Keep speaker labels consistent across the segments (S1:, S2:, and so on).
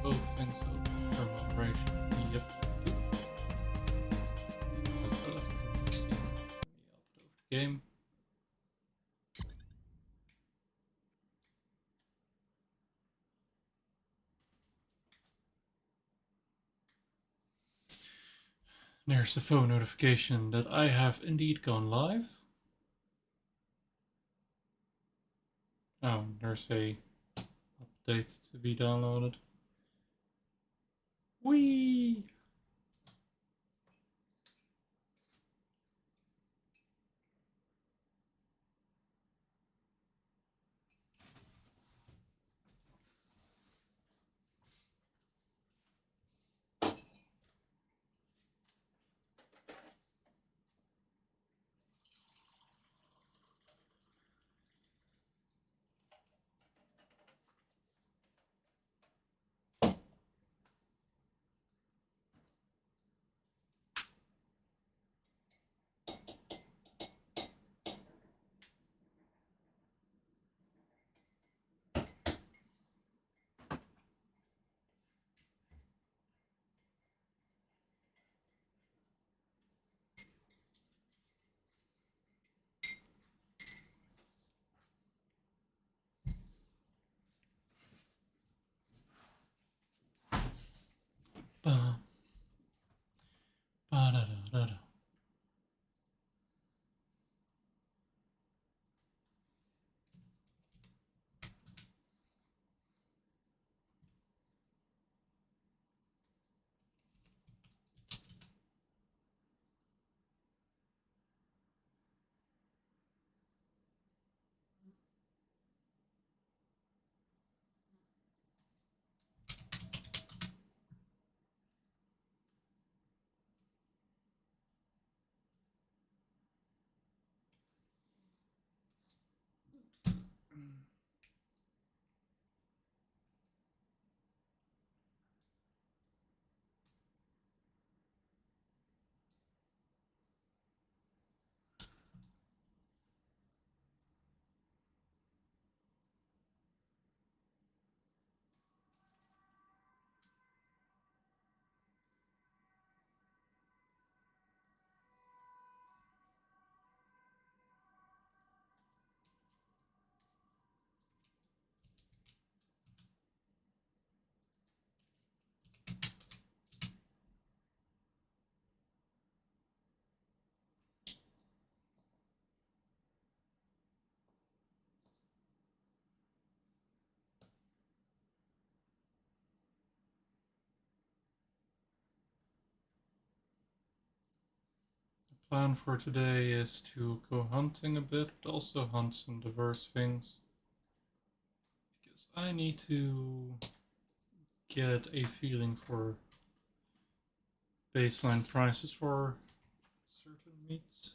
S1: Both things of thermal moderation. Yep. As well as the scene. Let me output over the game. There's the phone notification that I have indeed gone live. Oh, there's a update to be downloaded. Whee! Ba, ba da da da da. Plan for today is to go hunting a bit, but also hunt some diverse things. Because I need to get a feeling for baseline prices for certain meats.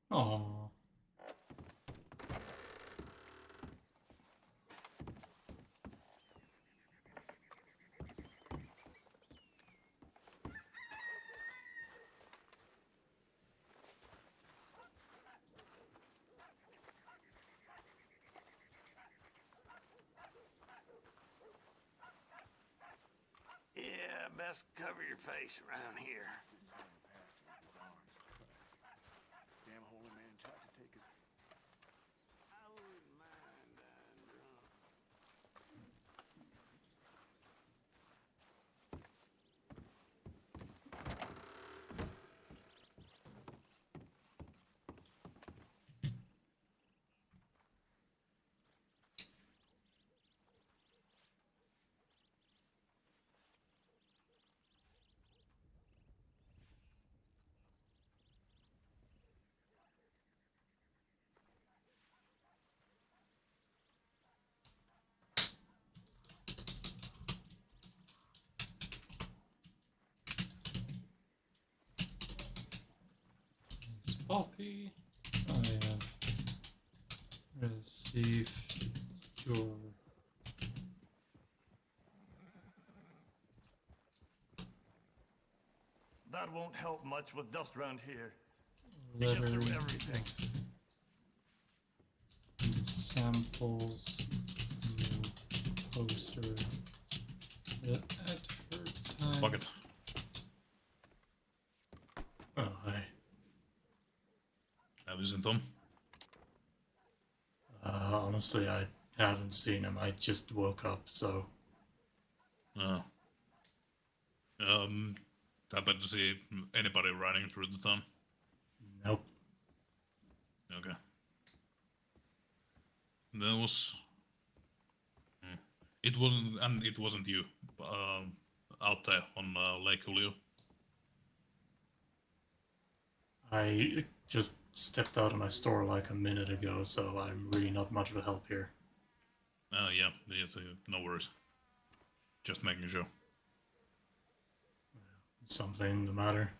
S1: Oh.
S2: Yeah, best cover your face around here.
S3: Damn holy man tried to take his...
S2: I wouldn't mind dying drunk.
S1: It's Poppy. I have received your
S3: That won't help much with dust around here. It
S1: letter
S3: gets through everything.
S1: samples, new poster, the advertise.
S4: Buckett.
S1: Oh, hi.
S4: Have you seen Tom?
S1: Honestly, I haven't seen him. I just woke up, so.
S4: Uh, Happened to see anybody riding through the town?
S1: Nope.
S4: Okay. There was... It wasn't, and it wasn't you, out there on Lake Julio.
S1: I just stepped out of my store like a minute ago, so I'm really not much of a help here.
S4: Yeah, no worries. Just making sure.
S1: Something the matter?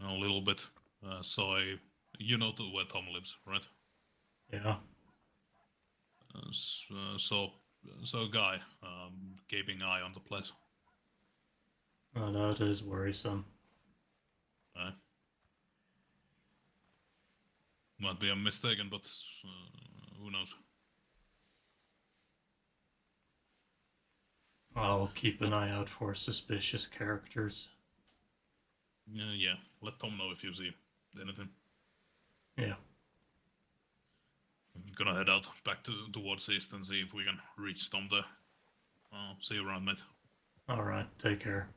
S4: A little bit. You know where Tom lives, right?
S1: Yeah.
S4: So a guy keeping eye on the place.
S1: That is worrisome.
S4: Might be a mistaken, but who knows?
S1: I'll keep an eye out for suspicious characters.
S4: Yeah. Let Tom know if you see anything.
S1: Yeah.
S4: I'm gonna head out back towards east and see if we can reach Tom there. See you around, mate.
S1: Alright, take care.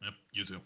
S4: Yep, you too.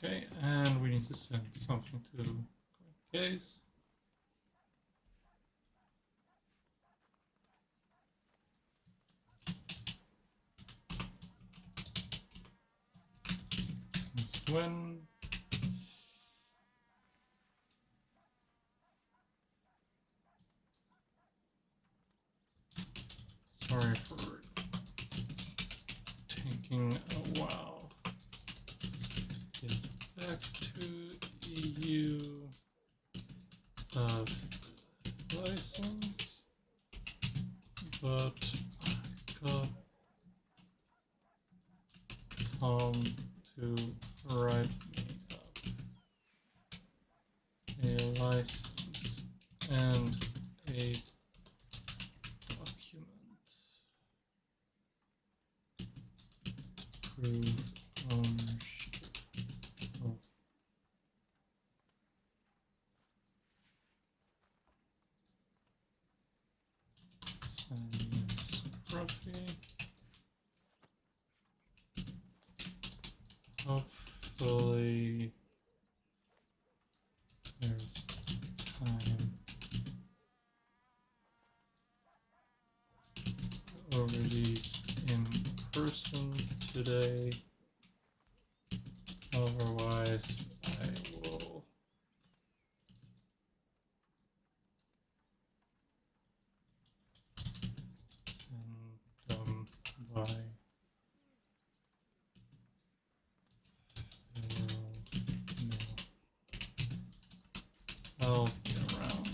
S1: Okay, and we need to send something to case. Must win. Sorry for taking a while. Get back to EU license, but I got Tom to write me up a license and a document to prove ownership of Science Scruffy. Hopefully there's time over these in person today. Otherwise, I will send them by mail. I'll be around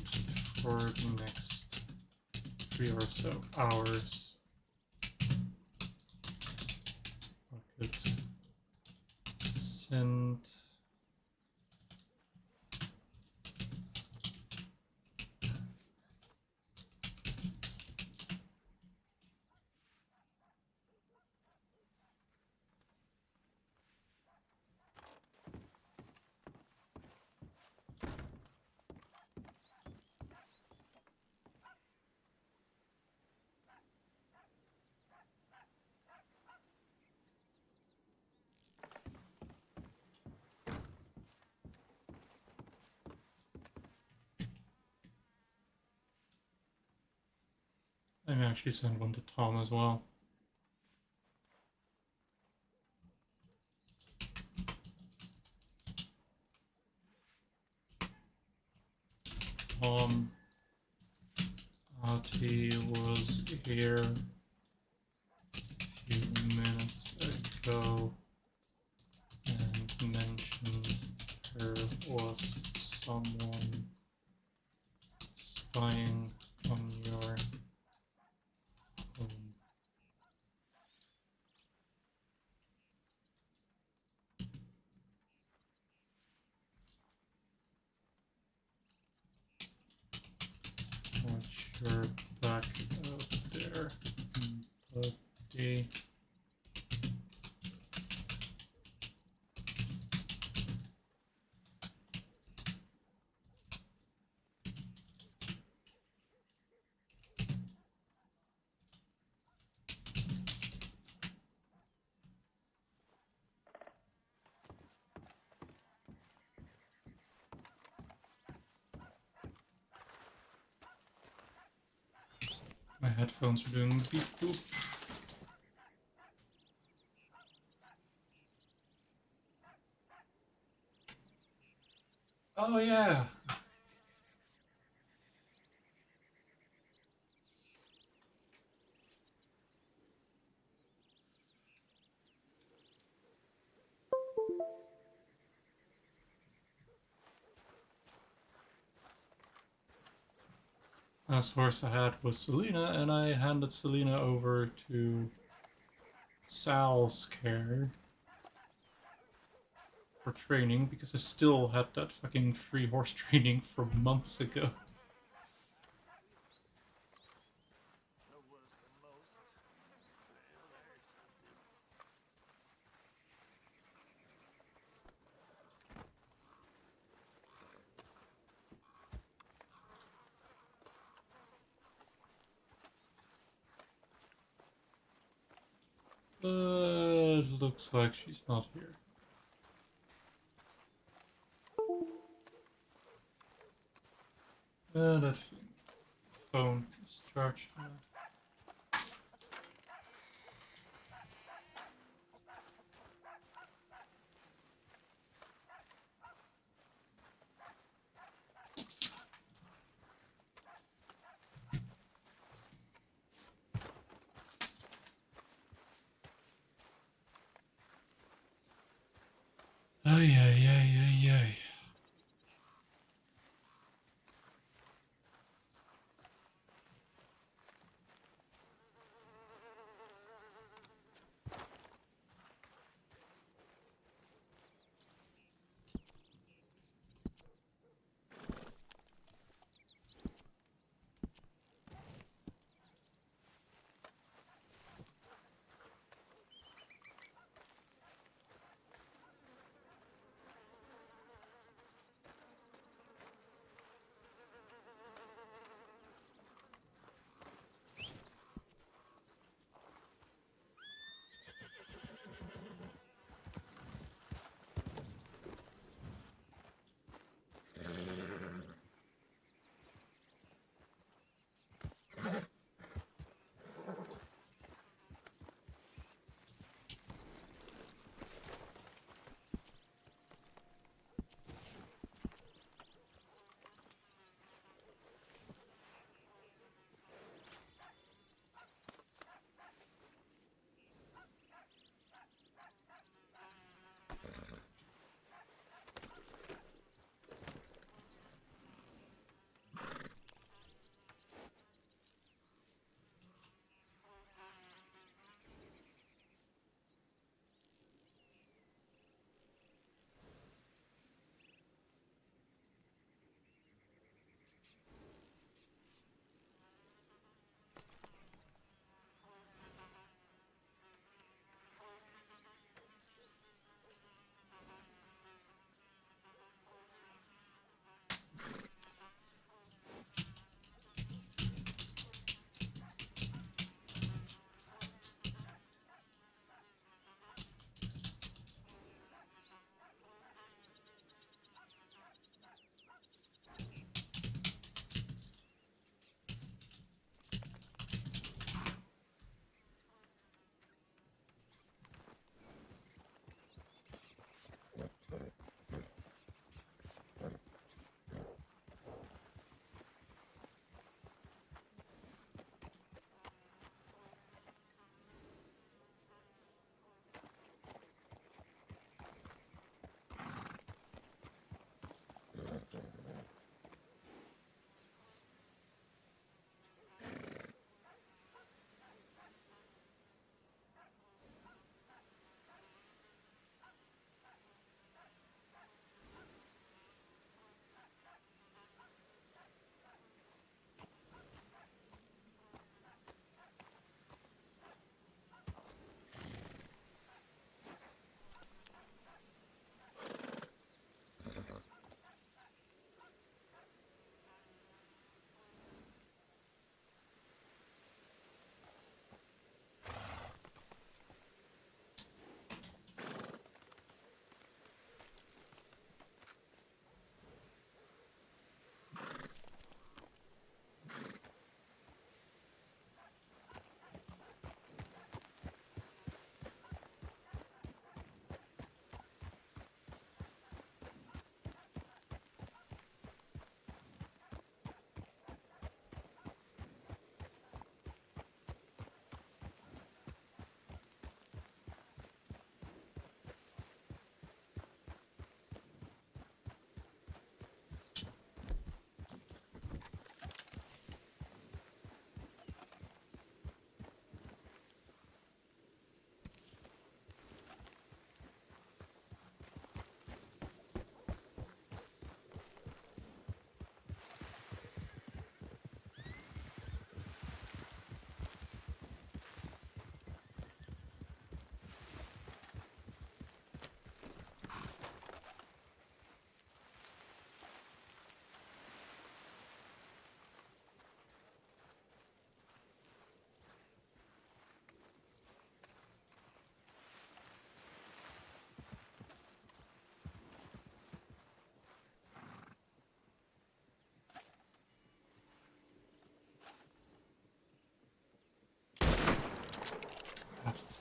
S1: for the next 3 or so hours. Bucket sent. I may actually send one to Tom as well. Ati was here a few minutes ago and mentioned there was someone spying on your home. Watch your back out there, buddy. My headphones are doing beep boop. Oh yeah. Last horse I had was Selena, and I handed Selena over to Sal's care for training because I still had that fucking free horse training from months ago. But it looks like she's not here. That phone is charged now. Ay, ay, ay, ay, ay.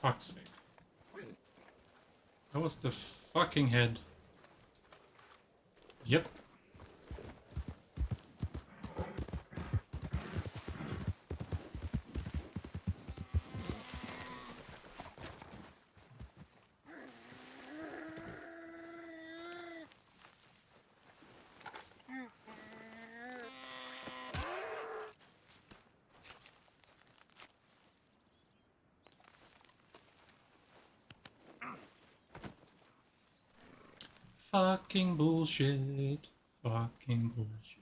S1: fuck's sake. That was the fucking head. Yep. Fucking bullshit. Fucking bullshit.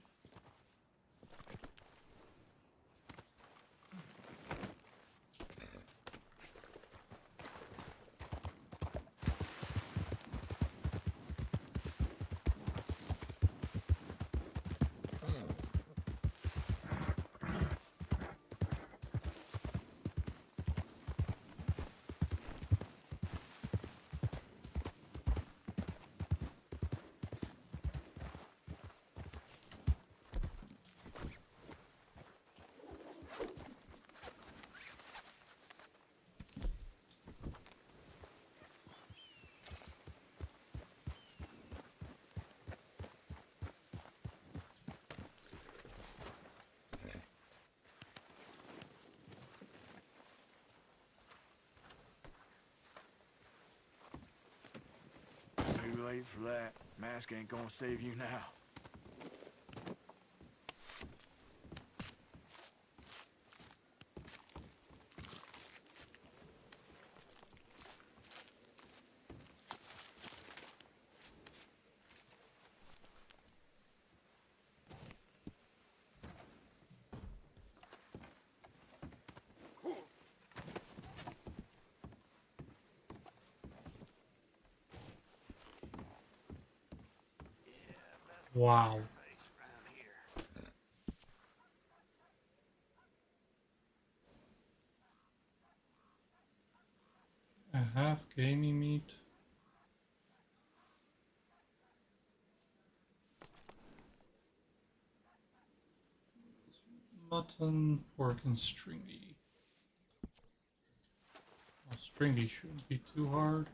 S5: Too late for that. Mask ain't gonna save you now.
S1: Wow.
S2: Face around here.
S1: I have gamey meat. Mutton, pork, and stringy. Well, stringy shouldn't be too hard.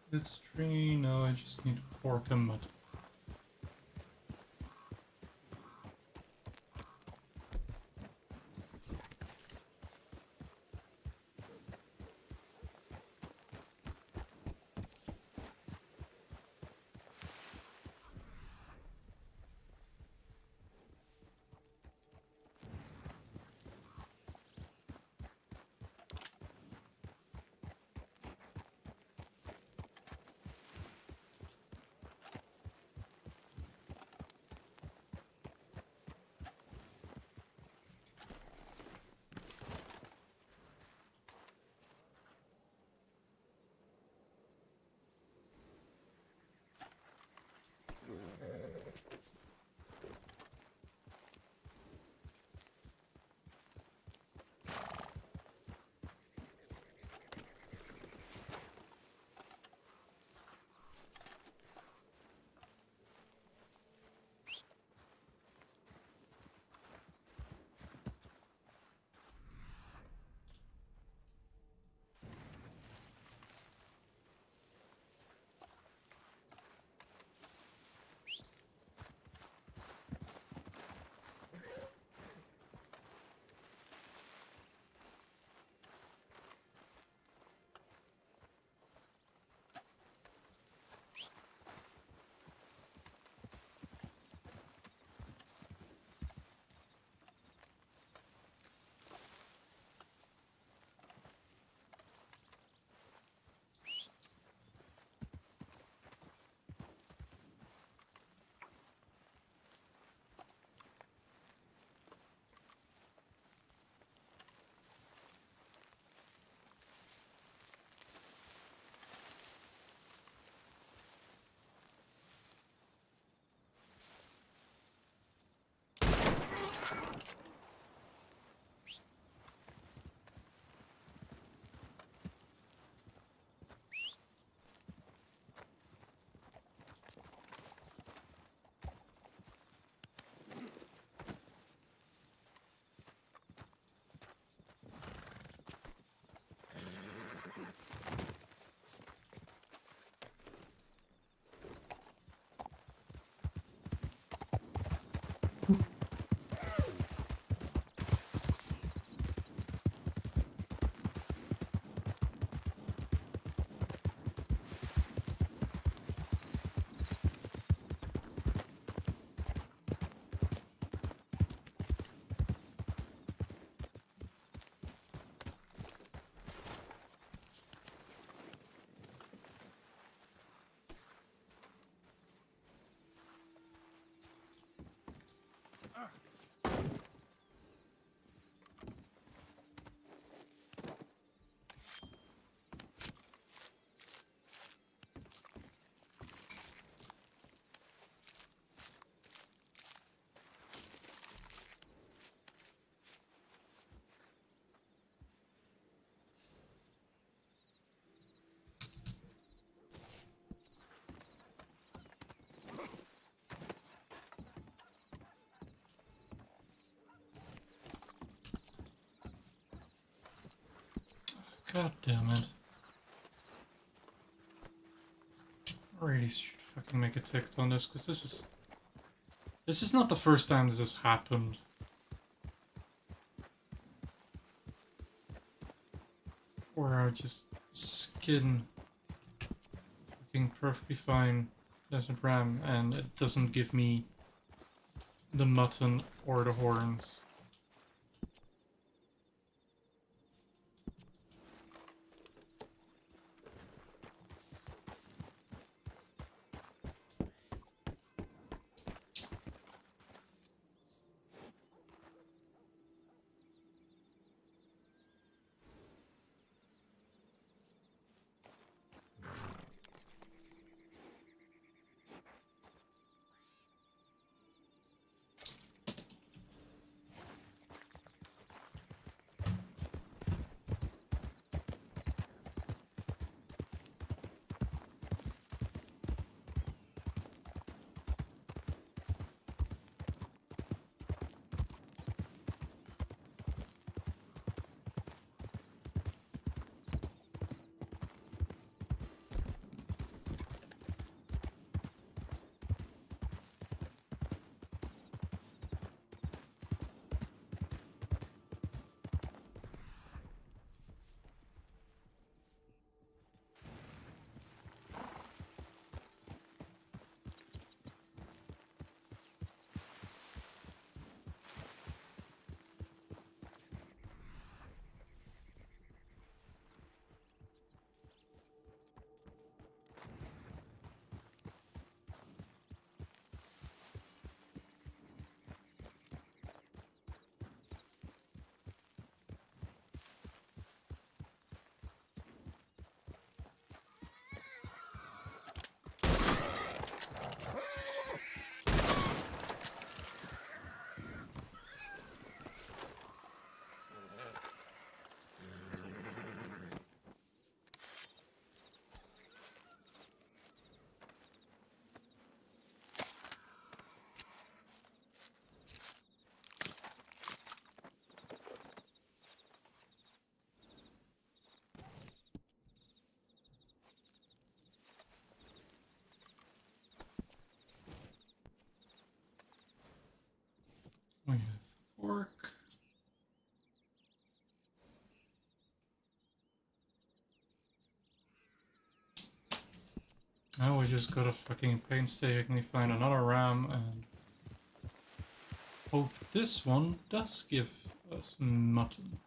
S1: It's tree. No, I just need pork and mutton. God damn it. I really should fucking make a ticket on this, because this is not the first time this has happened. Where I just skin fucking perfectly fine desert ram and it doesn't give me the mutton or the horns. have pork. Now we just gotta fucking painstakingly find another ram and hope this one does give us mutton.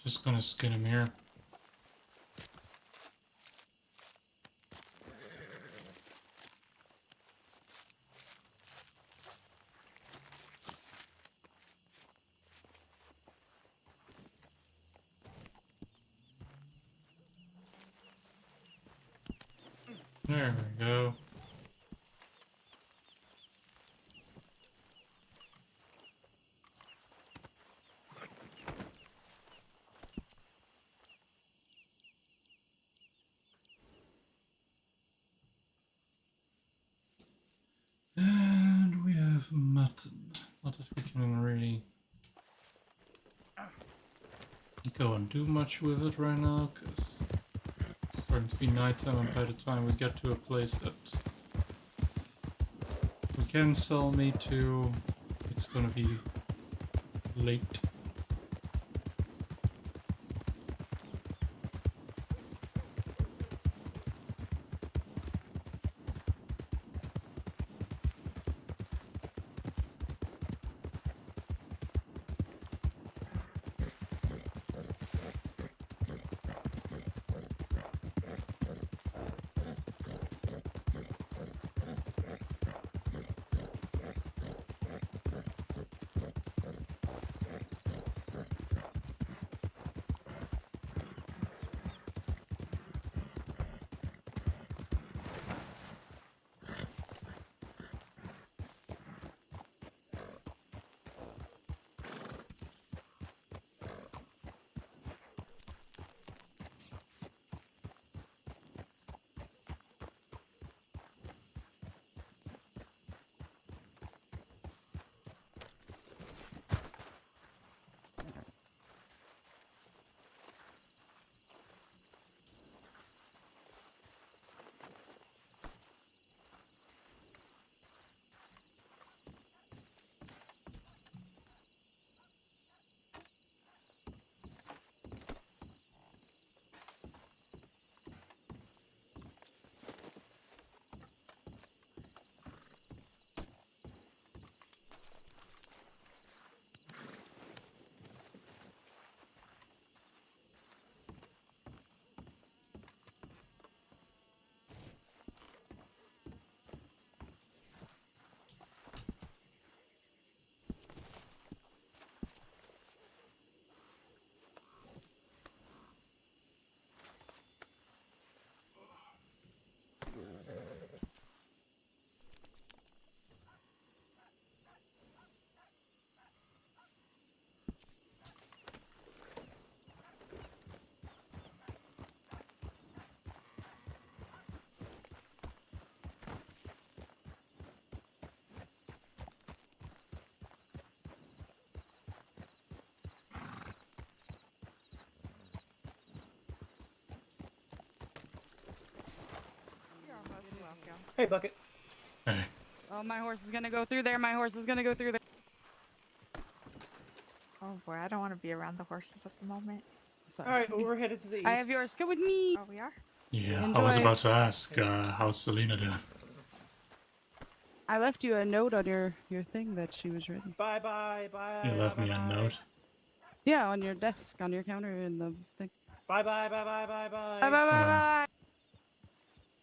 S1: Just gonna skin him here. There we go. And we have mutton. Not that we can really go and do much with it right now, because it's starting to be nighttime, and by the time we get to a place that we can sell meat to, it's gonna be late.
S6: Hey, Bucket.
S1: Hey.
S7: Oh, my horse is gonna go through there. My horse is gonna go through there.
S8: Oh boy, I don't want to be around the horses at the moment.
S7: Sorry.
S6: All right, well, we're headed to the east.
S7: I have yours. Come with me.
S8: Oh, we are?
S1: Yeah, I was
S7: Enjoy.
S1: about to ask, how's Selena doing?
S7: I left you a note on your thing that she was written.
S6: Bye, bye, bye.
S1: You left me a note.
S7: Yeah, on your desk, on your counter in the thing.
S6: Bye, bye, bye, bye, bye, bye.
S7: Bye, bye, bye, bye.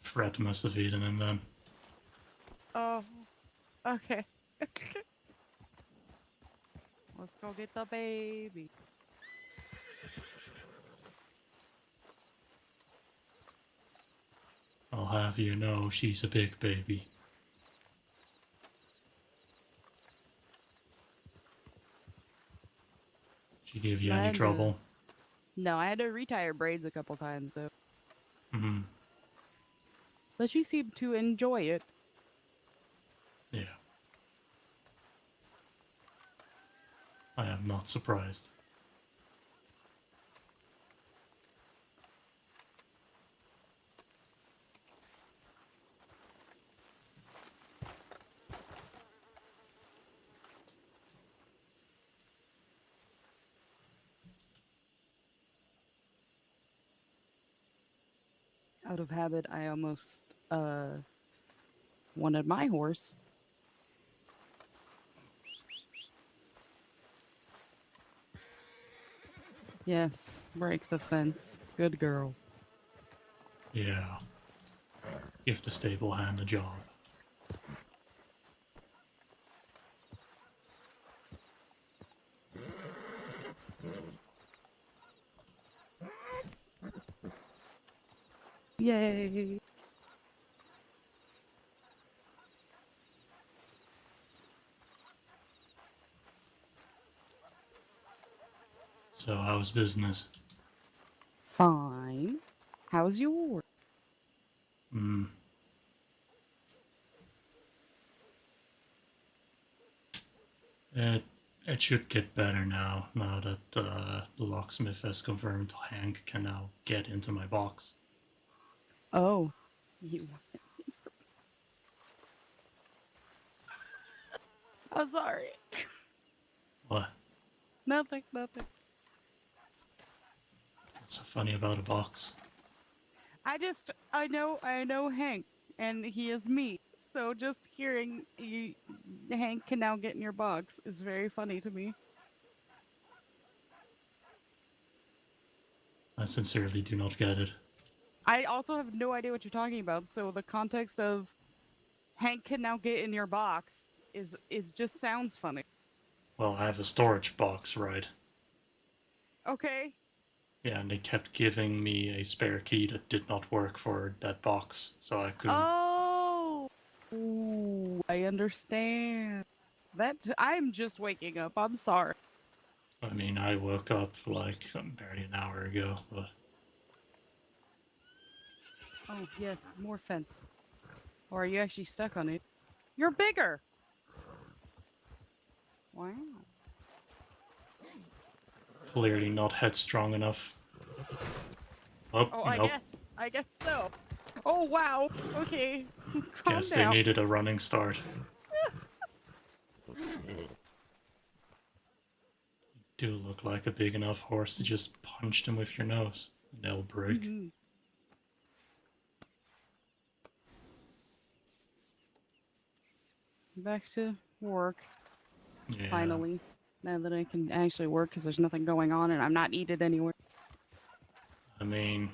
S1: Fred must have eaten him then.
S7: Oh, okay. Let's go get the baby.
S1: I'll have you know she's a big baby. She give you any
S7: Man,
S1: trouble?
S7: No, I had to retire braids a couple times, so.
S1: Mm-hmm.
S7: But she seemed to enjoy it.
S1: Yeah. I am not surprised.
S7: Out of habit, I almost wanted my horse. Yes, break the fence. Good girl.
S1: Yeah. Give the stable hand a job.
S7: Yay.
S1: So how's business?
S7: Fine. How's yours?
S1: It should get better now that the locksmith has confirmed Hank can now get into my box.
S7: Oh. You. I'm sorry.
S1: What?
S7: Nothing.
S1: What's so funny about a box?
S7: I know Hank, and he is me. So just hearing Hank can now get in your box is very funny to me.
S1: I sincerely do not get it.
S7: I also have no idea what you're talking about. So the context of Hank can now get in your box is just sounds funny.
S1: Well, I have a storage box, right?
S7: Okay.
S1: Yeah, and they kept giving me a spare key that did not work for that box, so I couldn't.
S7: Oh. Ooh, I understand. I'm just waking up. I'm sorry.
S1: I mean, I woke up like barely an hour ago, but
S7: Oh, yes, more fence. Or are you actually stuck on it? You're bigger! Wow.
S1: clearly not headstrong enough. Oh,
S7: Oh,
S1: nope.
S7: I guess so. Oh, wow. Okay. Calm
S1: Guess
S7: down.
S1: they needed a running start. You do look like a big enough horse to just punch them with your nose. And they'll break.
S7: Mhm. Back to work.
S1: Yeah.
S7: Finally. Now that I can actually work because there's nothing going on and I'm not needed anywhere.
S1: I mean,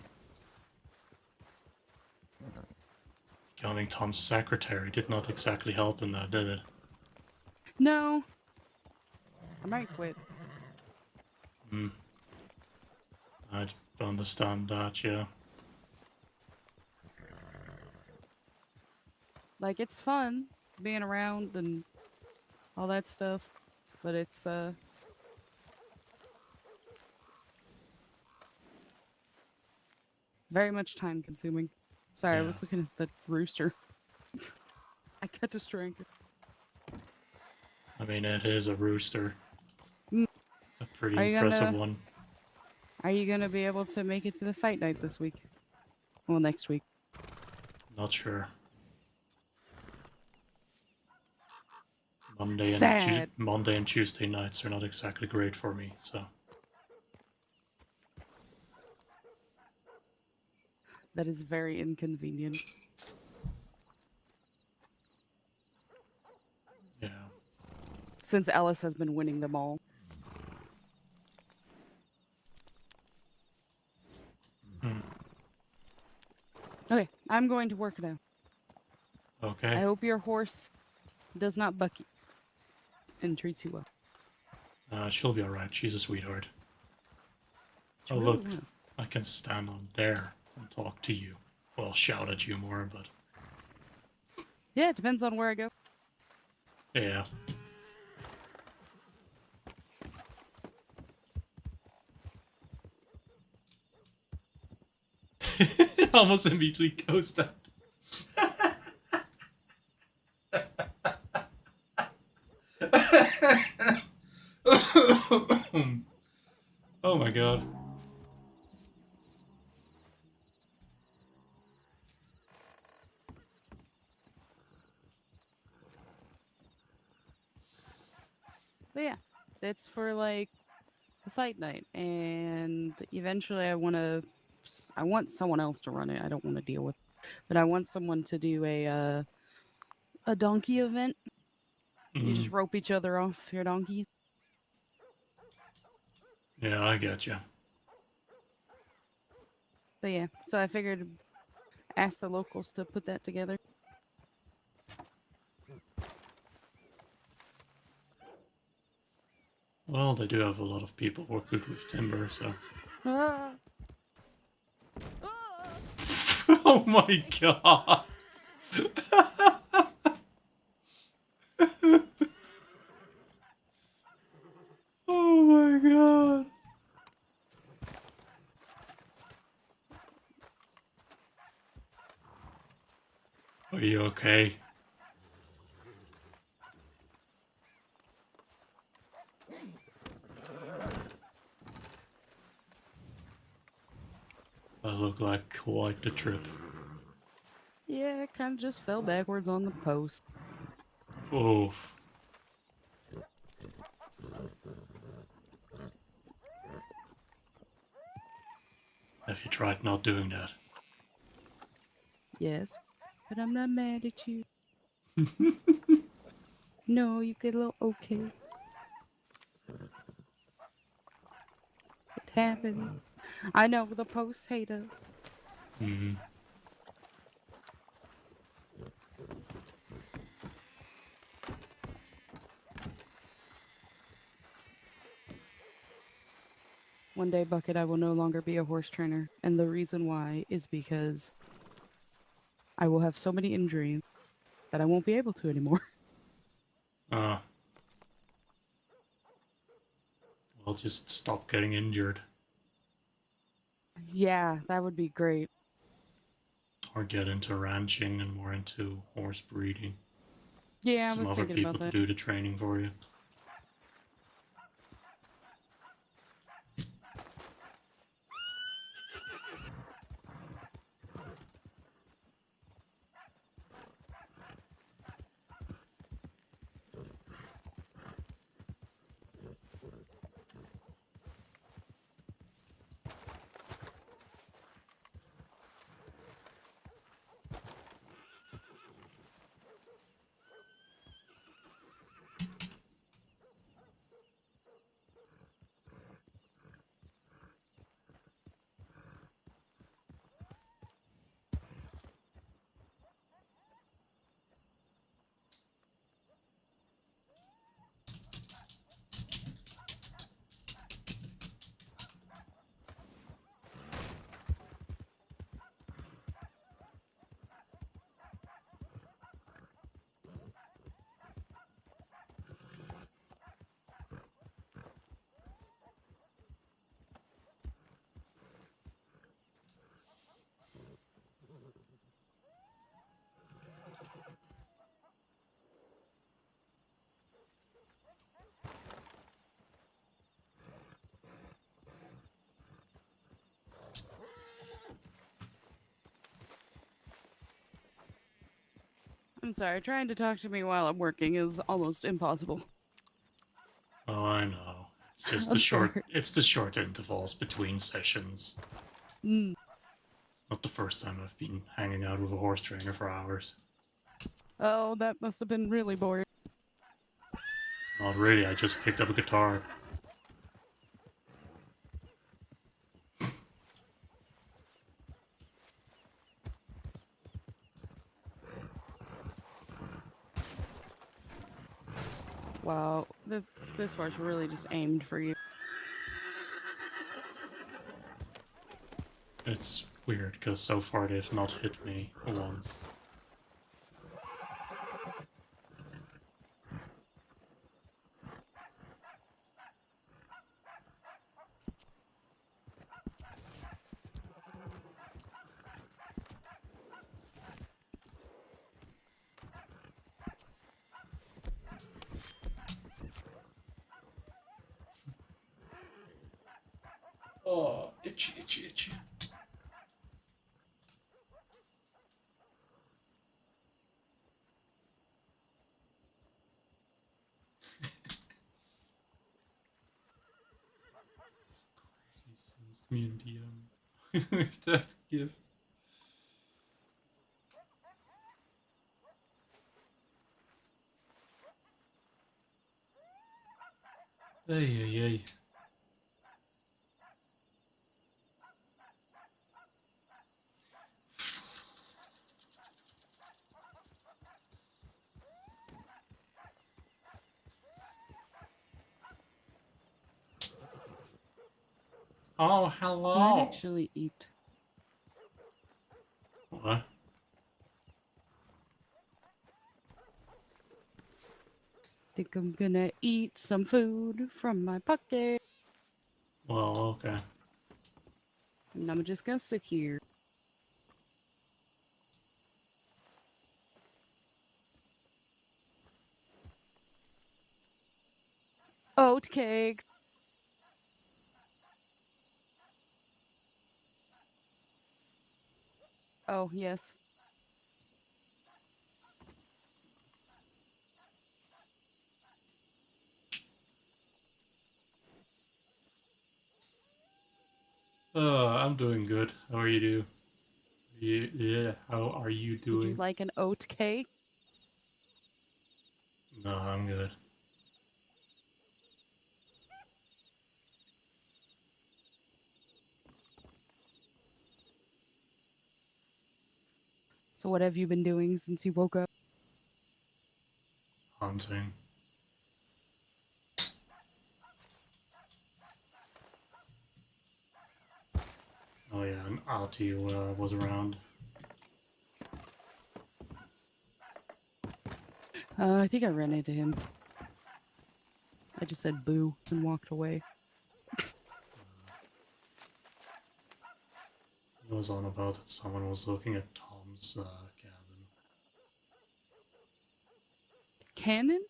S1: becoming Tom's secretary did not exactly help in that, did it?
S7: No. I might quit.
S1: I understand that, yeah.
S7: Like, it's fun being around and all that stuff, but it's, very much time consuming. Sorry, I
S1: Yeah.
S7: was looking at the rooster. I got distracted.
S1: I mean, it is a rooster.
S7: Mm.
S1: A pretty
S7: Are you
S1: impressive
S7: gonna-
S1: one.
S7: Are you gonna be able to make it to the fight night this week? Well, next week.
S1: Not sure.
S7: Sad.
S1: Monday and Tuesday nights are not exactly great for me, so.
S7: That is very inconvenient.
S1: Yeah.
S7: Since Alice has been winning them all.
S1: Hmm.
S7: Okay, I'm going to work now.
S1: Okay.
S7: I hope your horse does not buck you and treats you well.
S1: She'll be alright. She's a sweetheart.
S7: She
S1: Oh,
S7: really
S1: look.
S7: was.
S1: I can stand on there and talk to you. Well, shout at you more, but
S7: Yeah, it depends on where I go.
S1: yeah. Almost immediately goes down. Oh my god.
S7: But yeah, it's for like the fight night, and eventually I want someone else to run it. I don't want to deal with, but I want someone to do a donkey event. You just
S1: Mm,
S7: rope each other off your donkeys.
S1: yeah, I get you.
S7: But yeah, so I figured ask the locals to put that together.
S1: Well, they do have a lot of people who are good with timber, so.
S7: Ah.
S1: Oh my god. Oh my god. Are you okay? That looked like quite the trip.
S7: Yeah, it kind of just fell backwards on the post.
S1: Oof. Have you tried not doing that?
S7: Yes, but I'm not mad at you. No, you get a little okay. It happened. I know the post hate us.
S1: Hmm.
S7: One day, Bucket, I will no longer be a horse trainer, and the reason why is because I will have so many injuries that I won't be able to anymore.
S1: Well, just stop getting injured.
S7: Yeah, that would be great.
S1: Or get into ranching and more into horse breeding.
S7: Yeah, I
S1: Some
S7: was
S1: other
S7: thinking
S1: people
S7: about
S1: to
S7: that.
S1: do the training for you.
S7: I'm sorry, trying to talk to me while I'm working is almost impossible.
S1: Oh, I know. It's just
S7: I'm
S1: the short.
S7: sorry.
S1: It's the short intervals between sessions.
S7: Mm.
S1: It's not the first time I've been hanging out with a horse trainer for hours.
S7: Oh, that must have been really boring.
S1: Not really. I just picked up a guitar.
S7: Wow, this horse really just aimed for you.
S1: It's weird because so far they've not hit me once. Oh, itchy, itchy, itchy. He sends me in DM with that gift. Hey, hey, hey. Oh,
S7: I
S1: hello.
S7: might actually eat.
S1: What?
S7: Think I'm gonna eat some food from my pocket.
S1: Well, okay.
S7: And I'm just gonna sit here. Oat cakes. Oh, yes.
S1: I'm doing good. How are you doing? Yeah, how are you
S7: Would you
S1: doing?
S7: like an oat cake?
S1: No, I'm good.
S7: So, what have you been doing since you woke up?
S1: Hunting. Oh yeah, and Artie was around.
S7: I think I ran into him. I just said boo and walked away.
S1: He was on about that someone was looking at Tom's cabin.
S7: Cannon?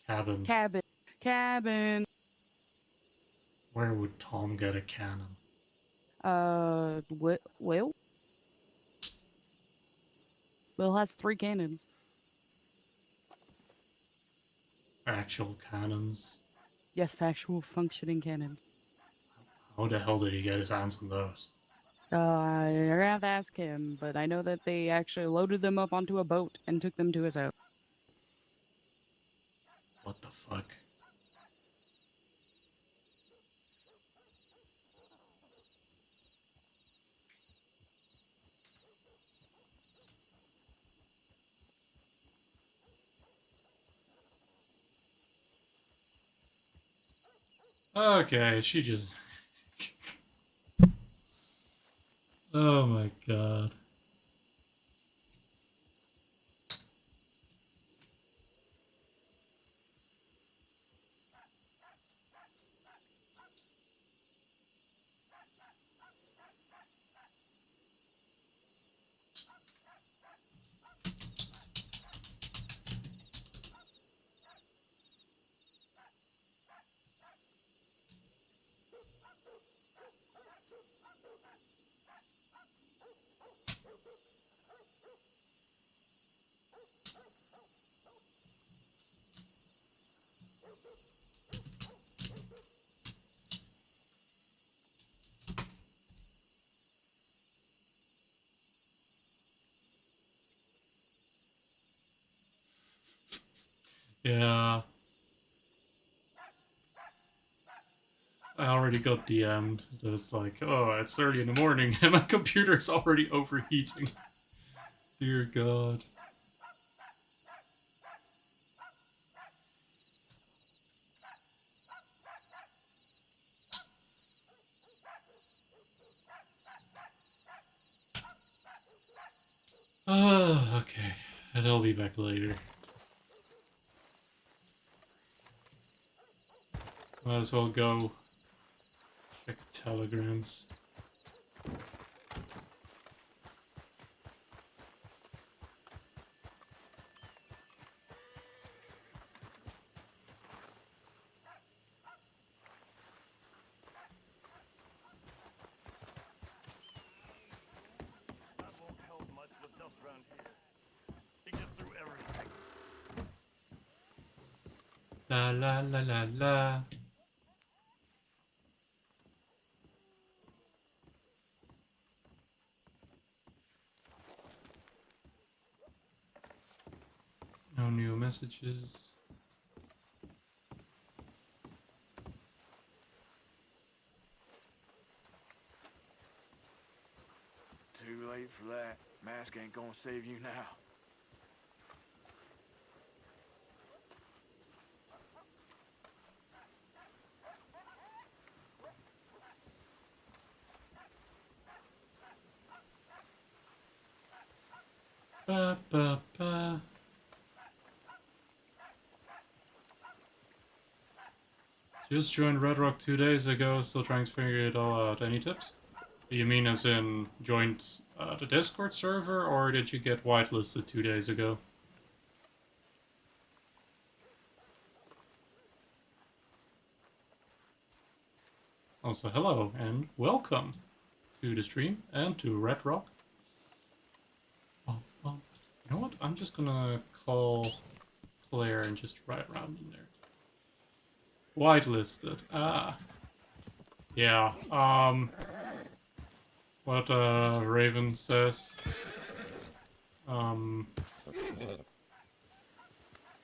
S1: Cabin.
S7: Cabin. Cabin.
S1: Where would Tom get a cannon?
S7: Will? Will has 3 cannons.
S1: Actual cannons?
S7: Yes, actual functioning cannons.
S1: How the hell did he get his hands on those?
S7: You're gonna have to ask him, but I know that they actually loaded them up onto a boat and took them to his house.
S1: What the fuck? Okay, she just. Oh my god. Yeah. I already got DM'd. It's like, oh, it's early in the morning and my computer's already overheating. Dear God. Okay. And I'll be back later. Might as well go check telegrams.
S3: That won't help much with dust around here. It gets through everything.
S1: La la la la la. No new messages.
S5: Too late for that. Mask ain't gonna save you now.
S1: Ba ba ba. Just joined Redrock 2 days ago, still trying to figure it all out. Any tips? Do you mean as in joined the Discord server, or did you get whitelisted 2 days ago? Also, hello and welcome to the stream and to Redrock. Oh, well, you know what? I'm just gonna call Claire and just ride around in there. Whitelisted. Ah. Yeah, what Raven says.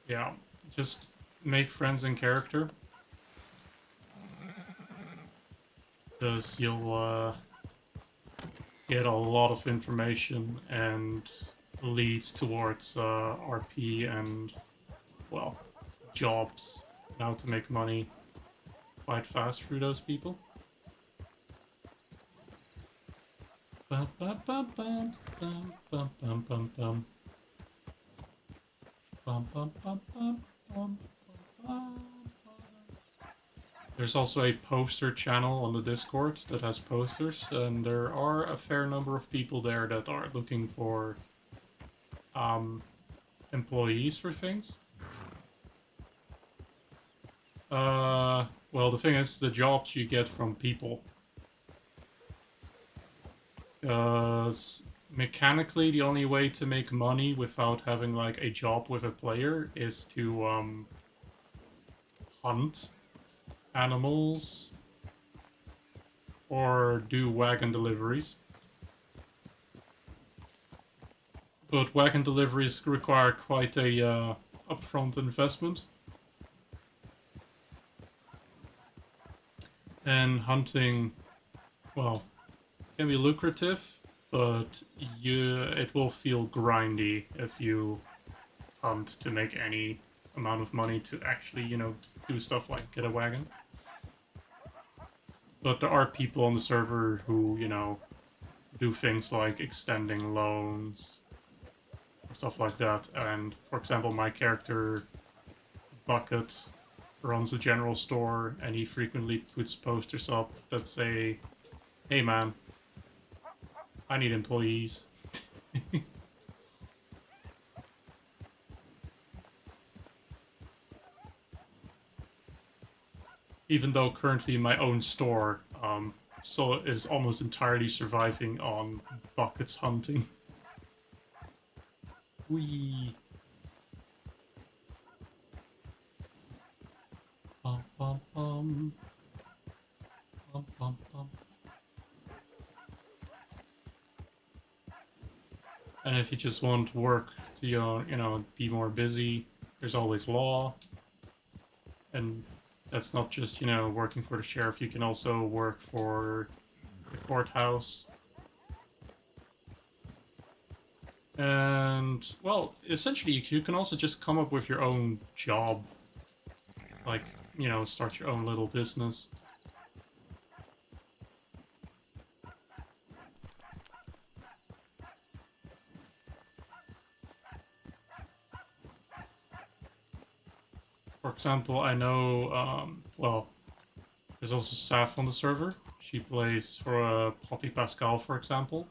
S1: Yeah, just make friends in character. Because you'll get a lot of information and leads towards RP and, well, jobs. How to make money quite fast through those people. Bum, bum, bum, bum, bum, bum, bum, bum, bum. Bum, bum, bum, bum, bum, bum. There's also a poster channel on the Discord that has posters, and there are a fair number of people there that are looking for employees for things. Well, the thing is, the jobs you get from people. Because mechanically, the only way to make money without having like a job with a player is to hunt animals or do wagon deliveries. But wagon deliveries require quite a upfront investment. And hunting, well, can be lucrative, but it will feel grindy if you hunt to make any amount of money to actually, you know, do stuff like get a wagon. But there are people on the server who, you know, do things like extending loans, or stuff like that. And, for example, my character, Buckett, runs a general store, and he frequently puts posters up that say, hey man, I need employees. Even though currently my own store so is almost entirely surviving on Buckett's hunting. Whee! Bum, bum, bum. Bum, bum, bum. And if you just want work to, you know, be more busy, there's always law. And that's not just, working for the sheriff. You can also work for the courthouse. And, well, essentially you can also just come up with your own job. Like, start your own little business. For example, I know, well, there's also Saf on the server. She plays for Poppy Pascal, for example.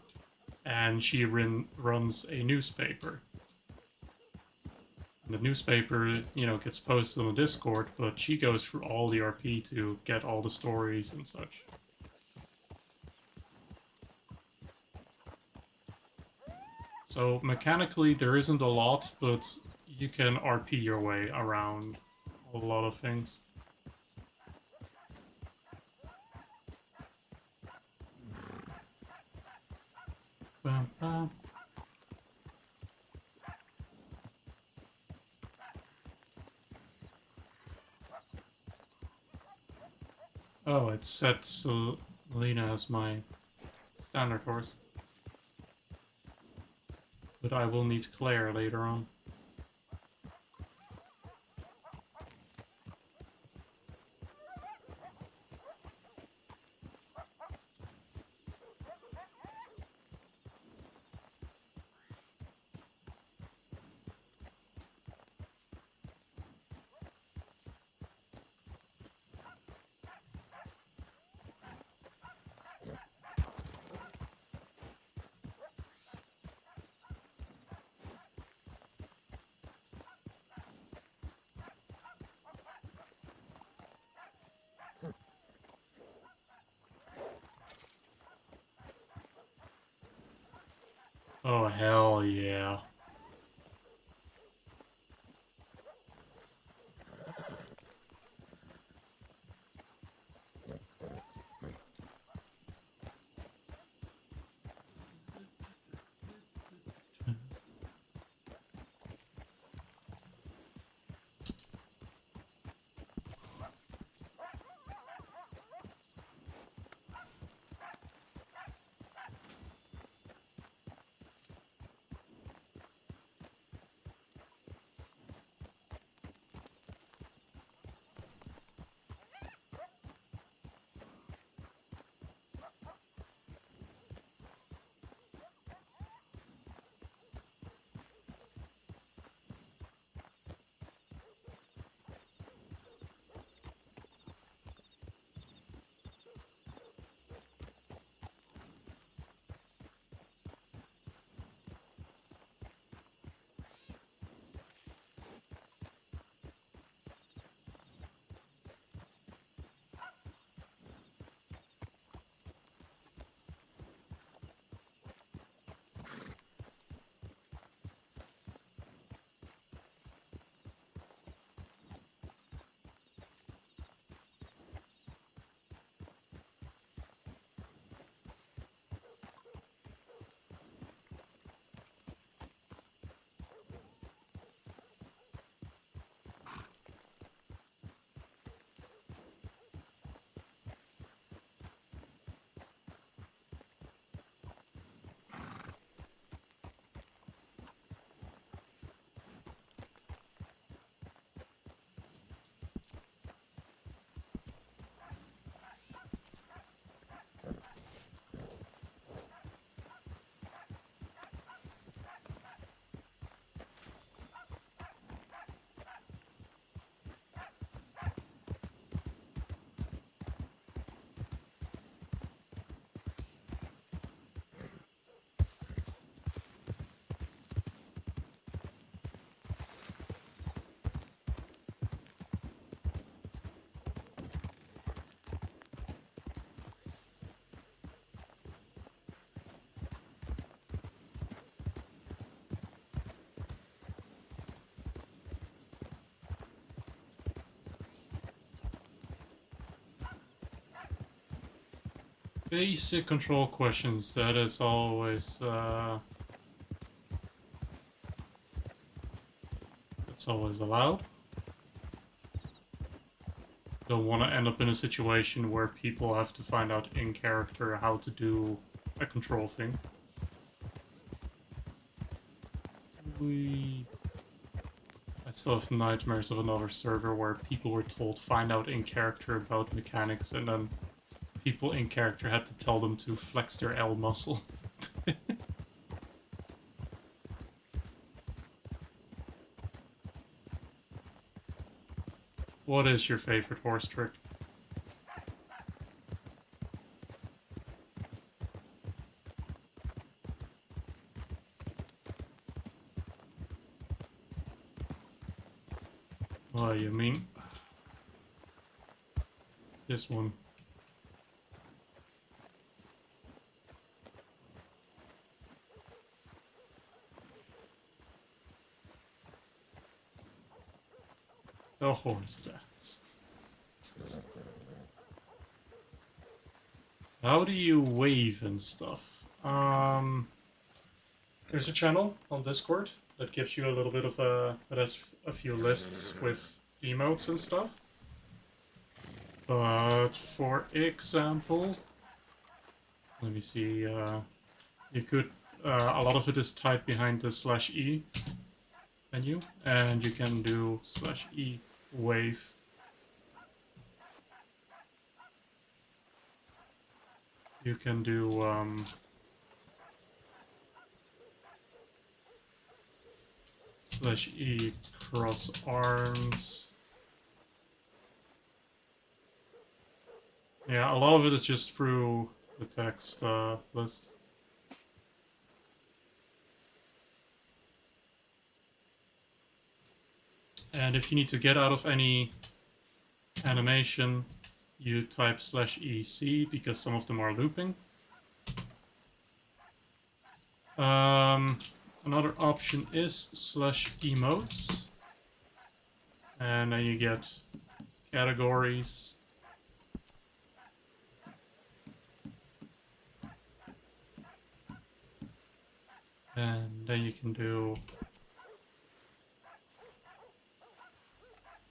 S1: And she runs a newspaper. And the newspaper, gets posted on the Discord, but she goes through all the RP to get all the stories and such. So mechanically there isn't a lot, but you can RP your way around a lot of things. Bam, bam. Oh, it sets Selena as my standard horse. But I will need Claire later on. Oh, hell yeah. Basic control questions, that is always, that's That's always allowed. Don't want to end up in a situation where people have to find out in character how to do a control thing. I still have nightmares of another server where people were told find out in character about mechanics, and then people in character had to tell them to flex their L muscle. What is your favorite horse trick? Oh, you mean this one? The horse dance. How do you wave and stuff? There's a channel on Discord that gives you a little bit of that has a few lists with emotes and stuff. But for example, let me see, you could, a lot of it is typed behind the /E menu, and you can do /E wave. You can do /E cross arms. Yeah, a lot of it is just through the text list. And if you need to get out of any animation, you type /EC because some of them are looping. Another option is /emotes, and then you get categories. And then you can do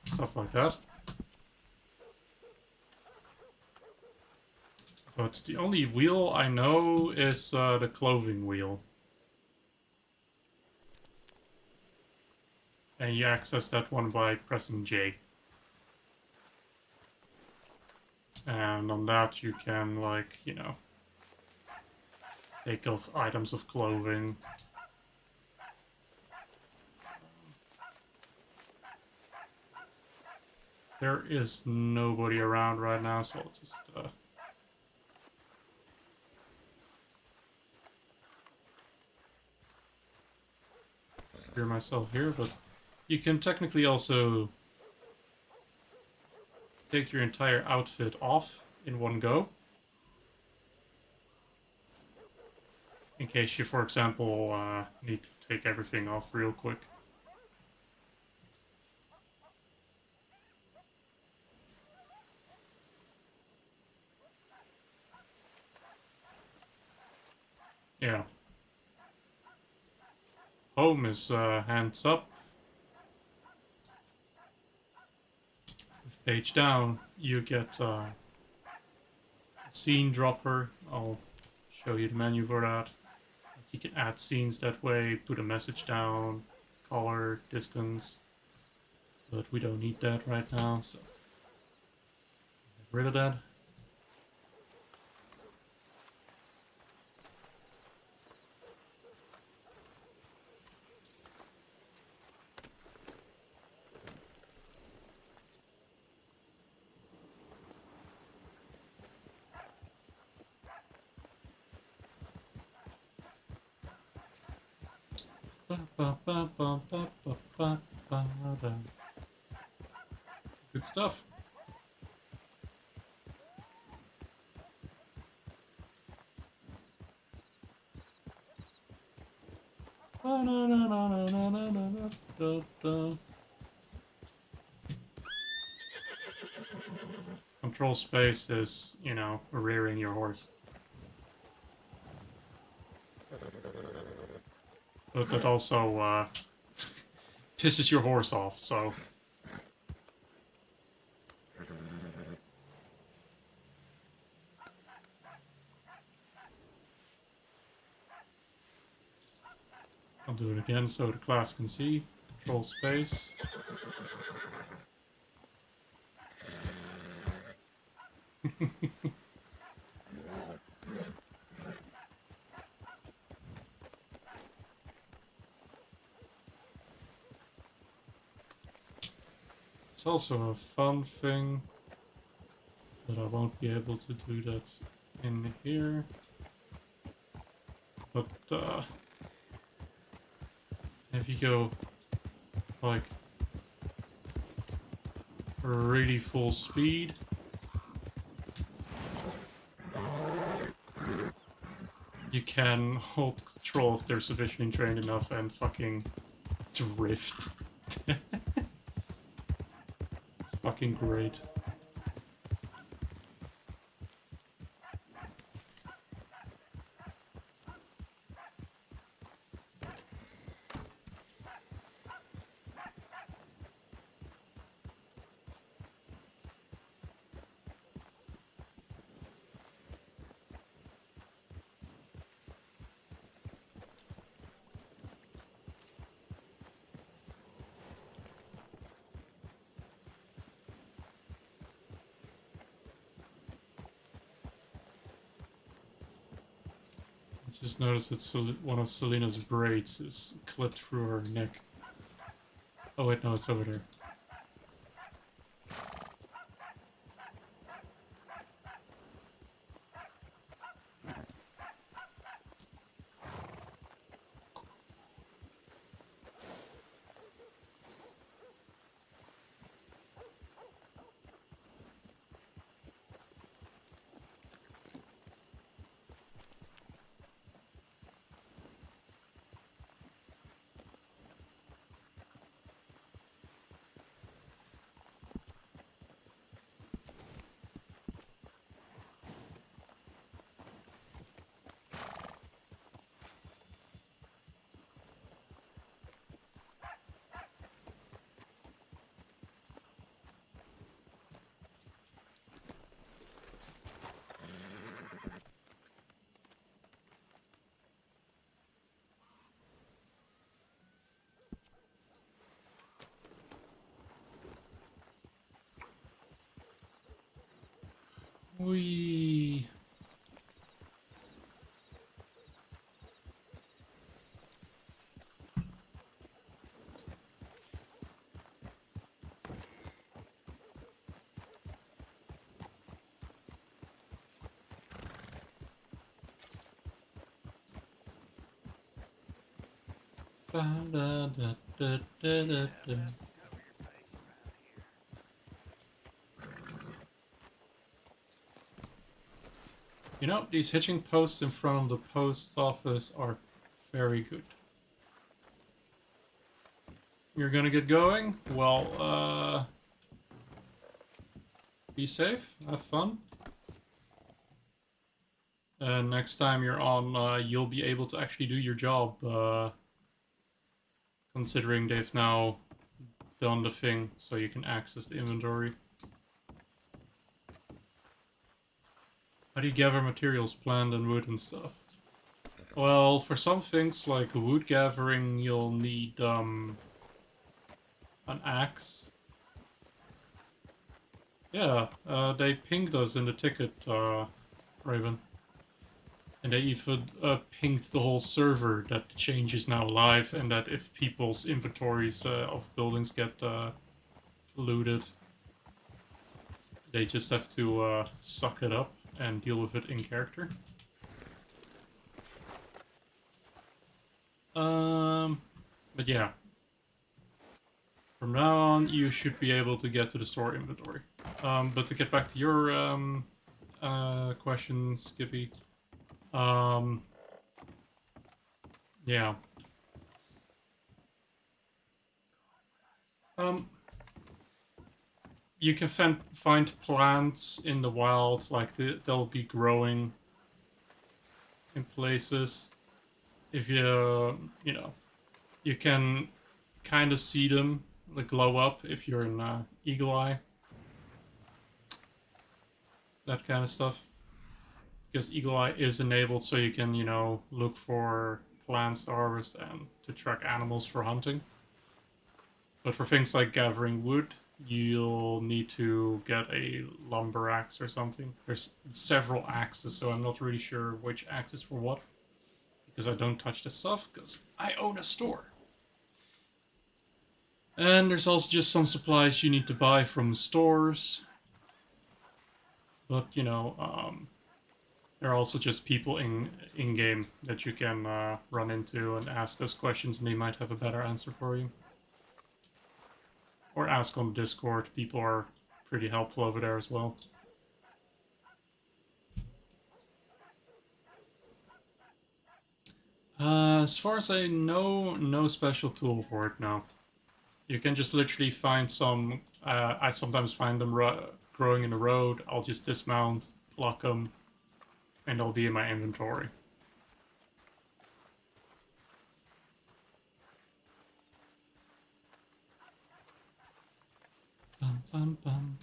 S1: stuff like that. But the only wheel I know is the clothing wheel. And you access that one by pressing J. And on that you can, like, you know, take off items of clothing. There is nobody around right now, so I'll just clear myself here, but you can technically also take your entire outfit off in one go. In case you, for example, need to take everything off real quick. Yeah. Home is hands up. With page down, you get scene dropper. I'll show you the menu for that. You can add scenes that way, put a message down, color, distance. But we don't need that right now, so get rid of that. Good stuff. Control space is, you know, rearing your horse. But that also pisses your horse off, so... I'll do it again so the class can see. Control space. It's also a fun thing, but I won't be able to do that in here. But if you go like really full speed, you can hold control if they're sufficiently trained enough and fucking drift. It's fucking great. Just noticed that one of Selena's braids is clipped through her neck. Oh wait, no, it's over there. Whee! Ba-da-da-da-da-da-da. You know, these hitching posts in front of the post office are very good. You're gonna get going? Well, be safe, have fun. And next time you're on, you'll be able to actually do your job, considering they've now done the thing so you can access the inventory. How do you gather materials, plant and wood and stuff? Well, for some things like wood gathering, you'll need an axe. Yeah, they pinged us in the ticket, Raven. And they even pinged the whole server that the change is now live and that if people's inventories of buildings get looted, they just have to suck it up and deal with it in character. But yeah. From now on, you should be able to get to the store inventory. But to get back to your question, Skippy. Yeah. You can find plants in the wild, like they'll be growing in places. If you know, you can kind of see them like glow up if you're in Eagle Eye. That kind of stuff. Because Eagle Eye is enabled so you can, you know, look for plants to harvest and to track animals for hunting. But for things like gathering wood, you'll need to get a lumber axe or something. There's several axes, so I'm not really sure which axe is for what. Because I don't touch the stuff, because I own a store. And there's also just some supplies you need to buy from stores. But, you know, there are also just people in-game that you can run into and ask those questions, and they might have a better answer for you. Or ask on Discord. People are pretty helpful over there as well. As far as I know, no special tool for it now. You can just literally find some... I sometimes find them growing in the road. I'll just dismount, pluck them, and they'll be in my inventory. Bum, bum, bum.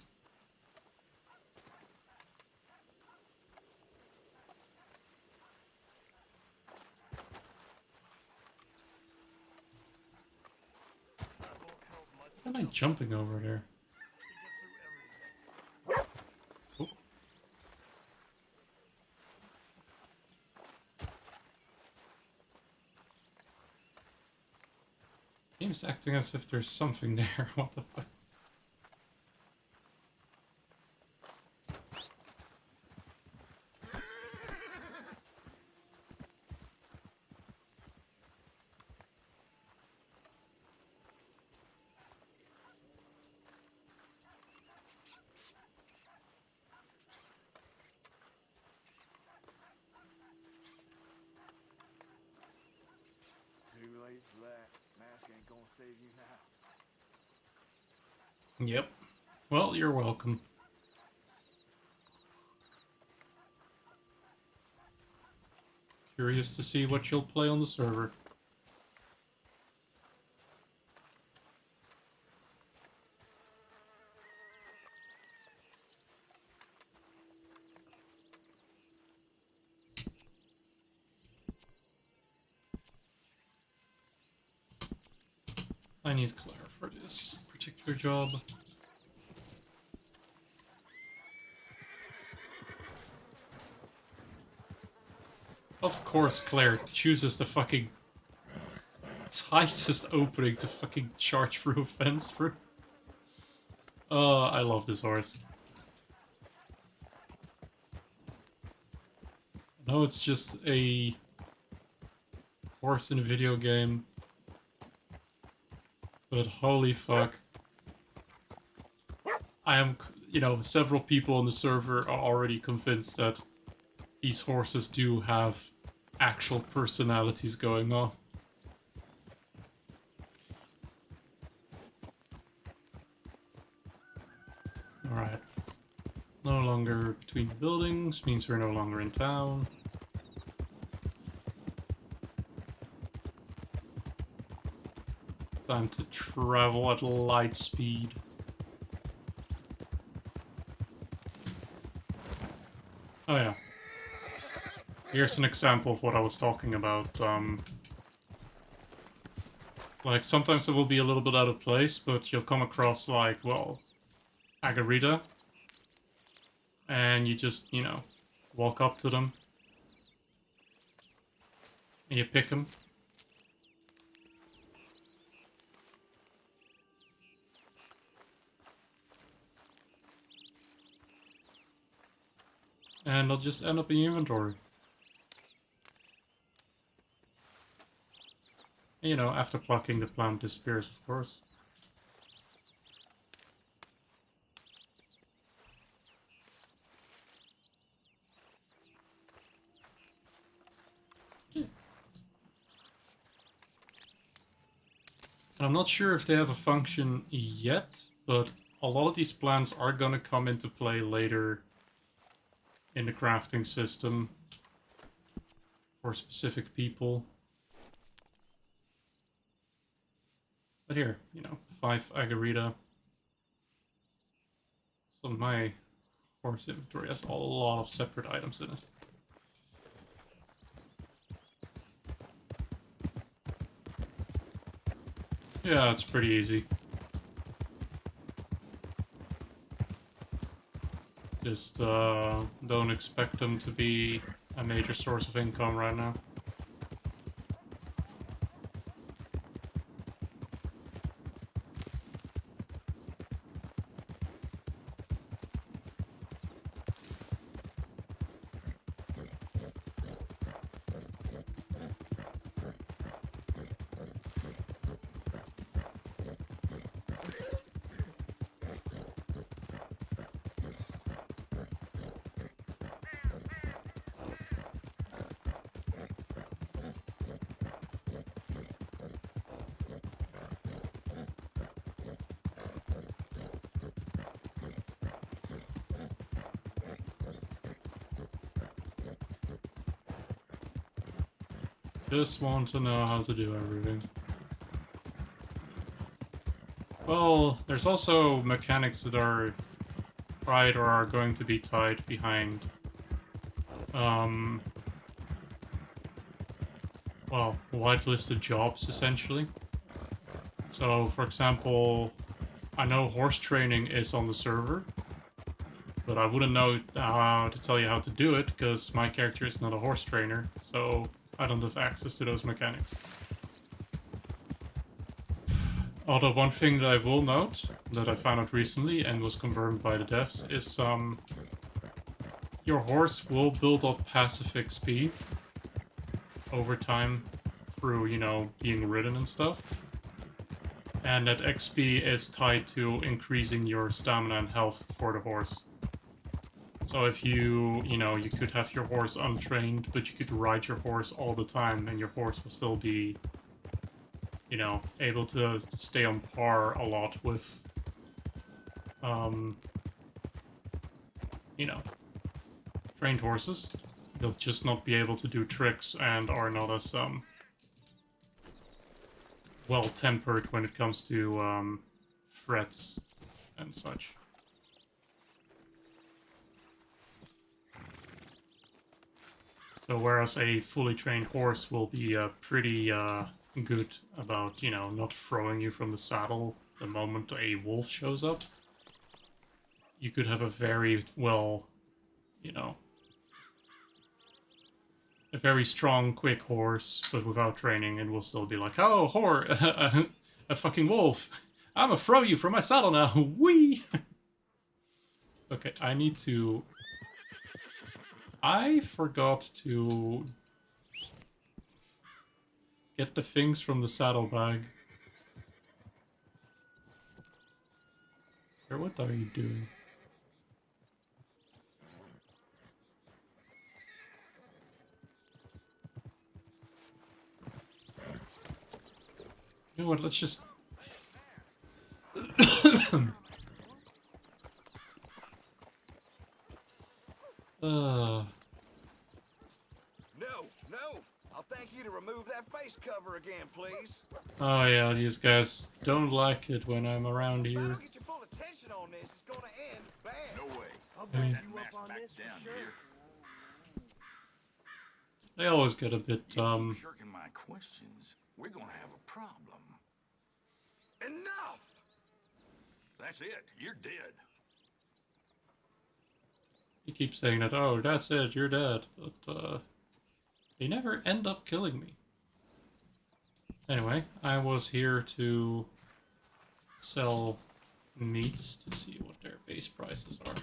S3: That won't help much
S1: Why
S3: with
S1: am I jumping over there?
S3: He gets through everything.
S1: Oh. Game's acting as if there's something there. What the fuck?
S5: Too late for that. Mask ain't gonna save you now.
S1: Yep. Well, you're welcome. Curious to see what you'll play on the server. I need Claire for this particular job. Of course Claire chooses the fucking tightest opening to fucking charge through a fence through. Oh, I love this horse. No, it's just a horse in a video game. But holy fuck. I am, you know, several people on the server are already convinced that these horses do have actual personalities going on. Alright. No longer between the buildings, means we're no longer in town. Time to travel at light speed. Oh yeah. Here's an example of what I was talking about. Like, sometimes it will be a little bit out of place, but you'll come across, like, well, Agarita. And you just, you know, walk up to them. And you pick them. And they'll just end up in your inventory. You know, after plucking, the plant disappears, of course. And I'm not sure if they have a function yet, but a lot of these plants are gonna come into play later in the crafting system for specific people. But here, 5 agarita. So my horse inventory has a lot of separate items in it. Yeah, it's pretty easy. Just don't expect them to be a major source of income right now. Just want to know how to do everything. Well, there's also mechanics that are tied or are going to be tied behind, well, whitelisted jobs, essentially. So, for example, I know horse training is on the server, but I wouldn't know how to tell you how to do it, because my character is not a horse trainer, so I don't have access to those mechanics. Although one thing that I will note, that I found out recently and was confirmed by the devs, is your horse will build up passive XP over time through, being ridden and stuff. And that XP is tied to increasing your stamina and health for the horse. So if you could have your horse untrained, but you could ride your horse all the time, and your horse will still be, able to stay on par a lot with, trained horses. They'll just not be able to do tricks and are not as, well-tempered when it comes to, threats and such. So whereas a fully trained horse will be pretty good about, not throwing you from the saddle the moment a wolf shows up, you could have a very a very strong, quick horse, but without training, it will still be like, oh, a fucking wolf! I'ma throw you from my saddle now! Whee! Okay, I forgot to get the things from the saddlebag. Here, what are you doing? You know what, let's just...
S5: No! I'll thank you to remove that face cover again, please.
S1: Oh yeah, these guys don't like it when I'm around
S5: If I
S1: here.
S5: don't get your full attention on this, it's gonna end bad.
S3: No way.
S6: I'll
S1: I mean-
S6: back you up on this for sure.
S1: They always get a bit,
S2: You keep shirking my questions, we're gonna have a problem.
S5: Enough!
S2: That's it. You're dead.
S1: he keeps saying that, oh, that's it, you're dead, but, they never end up killing me. Anyway, I was here to sell meats to see what their base prices are.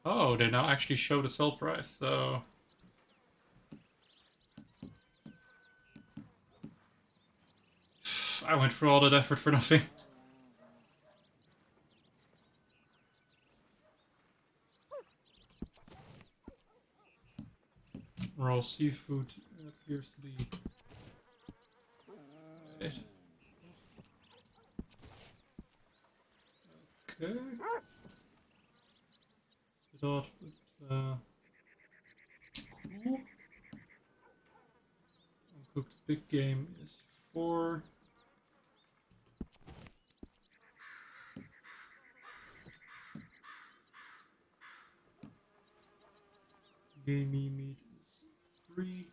S1: Oh, they now actually show the sell price, so... I went through all that effort for nothing. Raw seafood appears to be... it. Okay. thought, but cool. Uncooked big game is 4. Gamey meat is 3.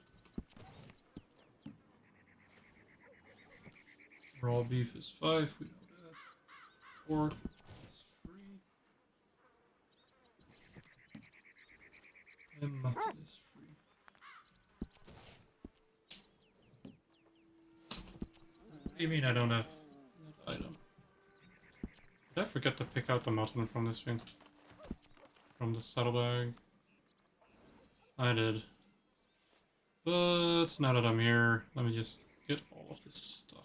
S1: Raw beef is 5. We know that. Pork is 3. And mutton is 3. What do you mean I don't have that item? Did I forget to pick out the mutton from this thing? From the saddlebag? I did. But now that I'm here, let me just get all of this stuff.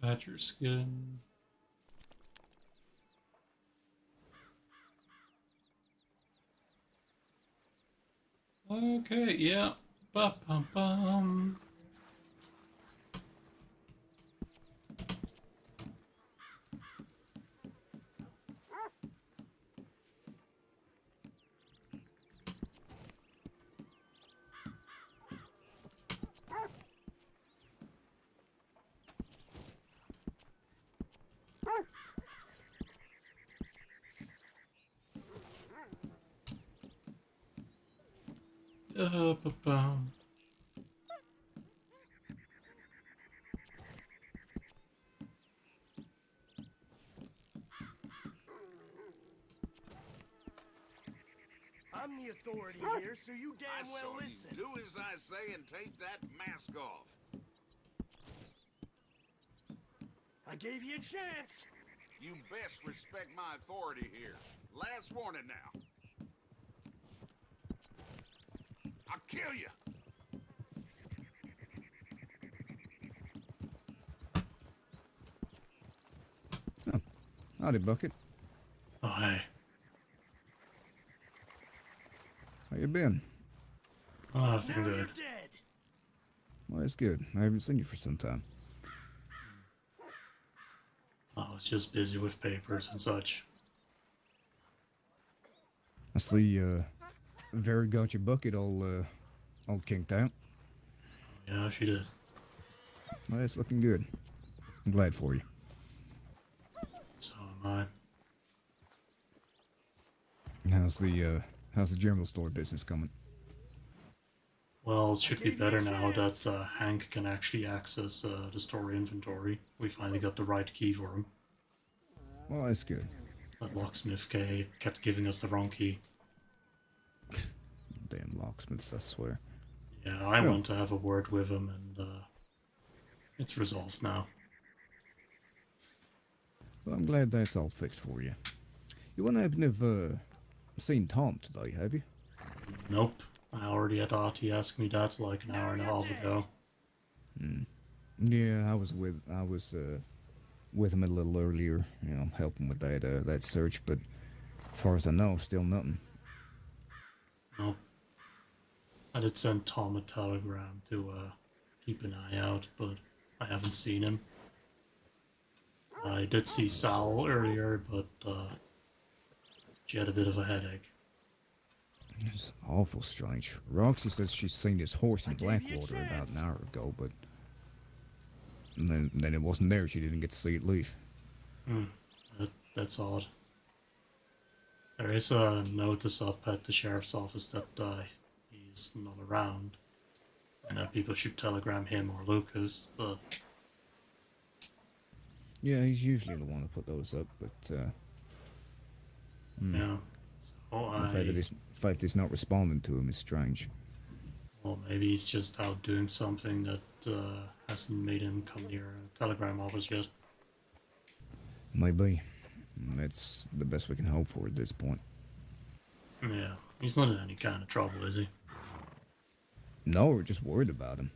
S1: Badger skin. Okay, yeah. Ba-bum-bum. Ba-bum.
S3: I'm the authority here, so you
S2: I
S3: damn well
S2: saw
S3: listen.
S2: you do as I say and take that mask off.
S3: I gave you a chance.
S2: You best respect my authority here. Last warning now. I'll kill you.
S9: Howdy, Bucket.
S1: Oh, hey.
S9: How you been?
S1: Oh, I've
S3: Now
S1: been
S3: you're
S1: good.
S3: dead.
S9: Well, that's good. I haven't seen you for some time.
S1: I was just busy with papers and such.
S9: I see, Vera got your bucket all kinked out.
S1: Yeah, she did.
S9: Well, it's looking good. I'm glad for you.
S1: So am I.
S9: How's the general store business coming?
S1: Well, it should be better now that Hank can actually access the store inventory. We finally got the right key for him.
S9: Well, that's good.
S1: That locksmith kept giving us the wrong key.
S9: Damn locksmiths, I swear.
S1: Yeah, I
S9: Yeah.
S1: went to have a word with him, and it's resolved now.
S9: Well, I'm glad that's all fixed for you. You wouldn't happen to have seen Tom today, have you?
S1: Nope. I already had Artie ask me that like an hour and a half ago.
S9: Yeah, I was with him a little earlier. You know, helping with that search, but as far as I know, still nothing.
S1: Nope. I did send Tom a telegram to keep an eye out, but I haven't seen him. I did see Sal earlier, but she had a bit of a headache.
S9: It's awful strange. Roxy says she's seen his horse in
S3: I gave you a
S9: Blackwater about
S3: chance.
S9: an hour ago, but then it wasn't there. She didn't get to see it leave.
S1: That's odd. There is a notice up at the sheriff's office that he's not around, and that people should telegram him or Lucas, but
S9: Yeah, he's usually the one to put those up, but
S1: yeah. So
S9: the fact he's not responding to him is strange.
S1: well, maybe he's just out doing something that hasn't made him come near a telegram office yet.
S9: Maybe. That's the best we can hope for at this point.
S1: Yeah, he's not in any kind of trouble, is he?
S9: No, we're just worried about him.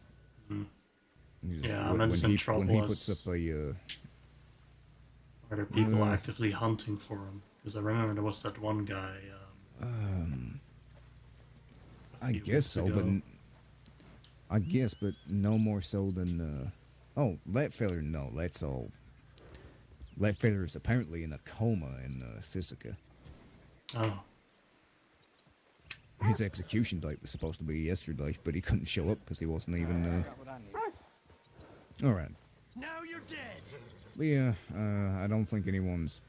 S1: Yeah, I meant in trouble
S9: when he
S1: as-
S9: puts up a
S1: Are there people actively hunting for him? Because I remember there was that one guy. I
S9: I
S1: few
S9: guess
S1: weeks
S9: so,
S1: ago.
S9: but I guess, but no more so than. Oh, that feller. No, that's all. That feller is apparently in a coma in Sisika.
S1: Oh,
S9: His execution date was supposed to be yesterday, but he couldn't show up because he wasn't even. All right.
S3: Now you're dead.
S9: But yeah, I don't think anyone's.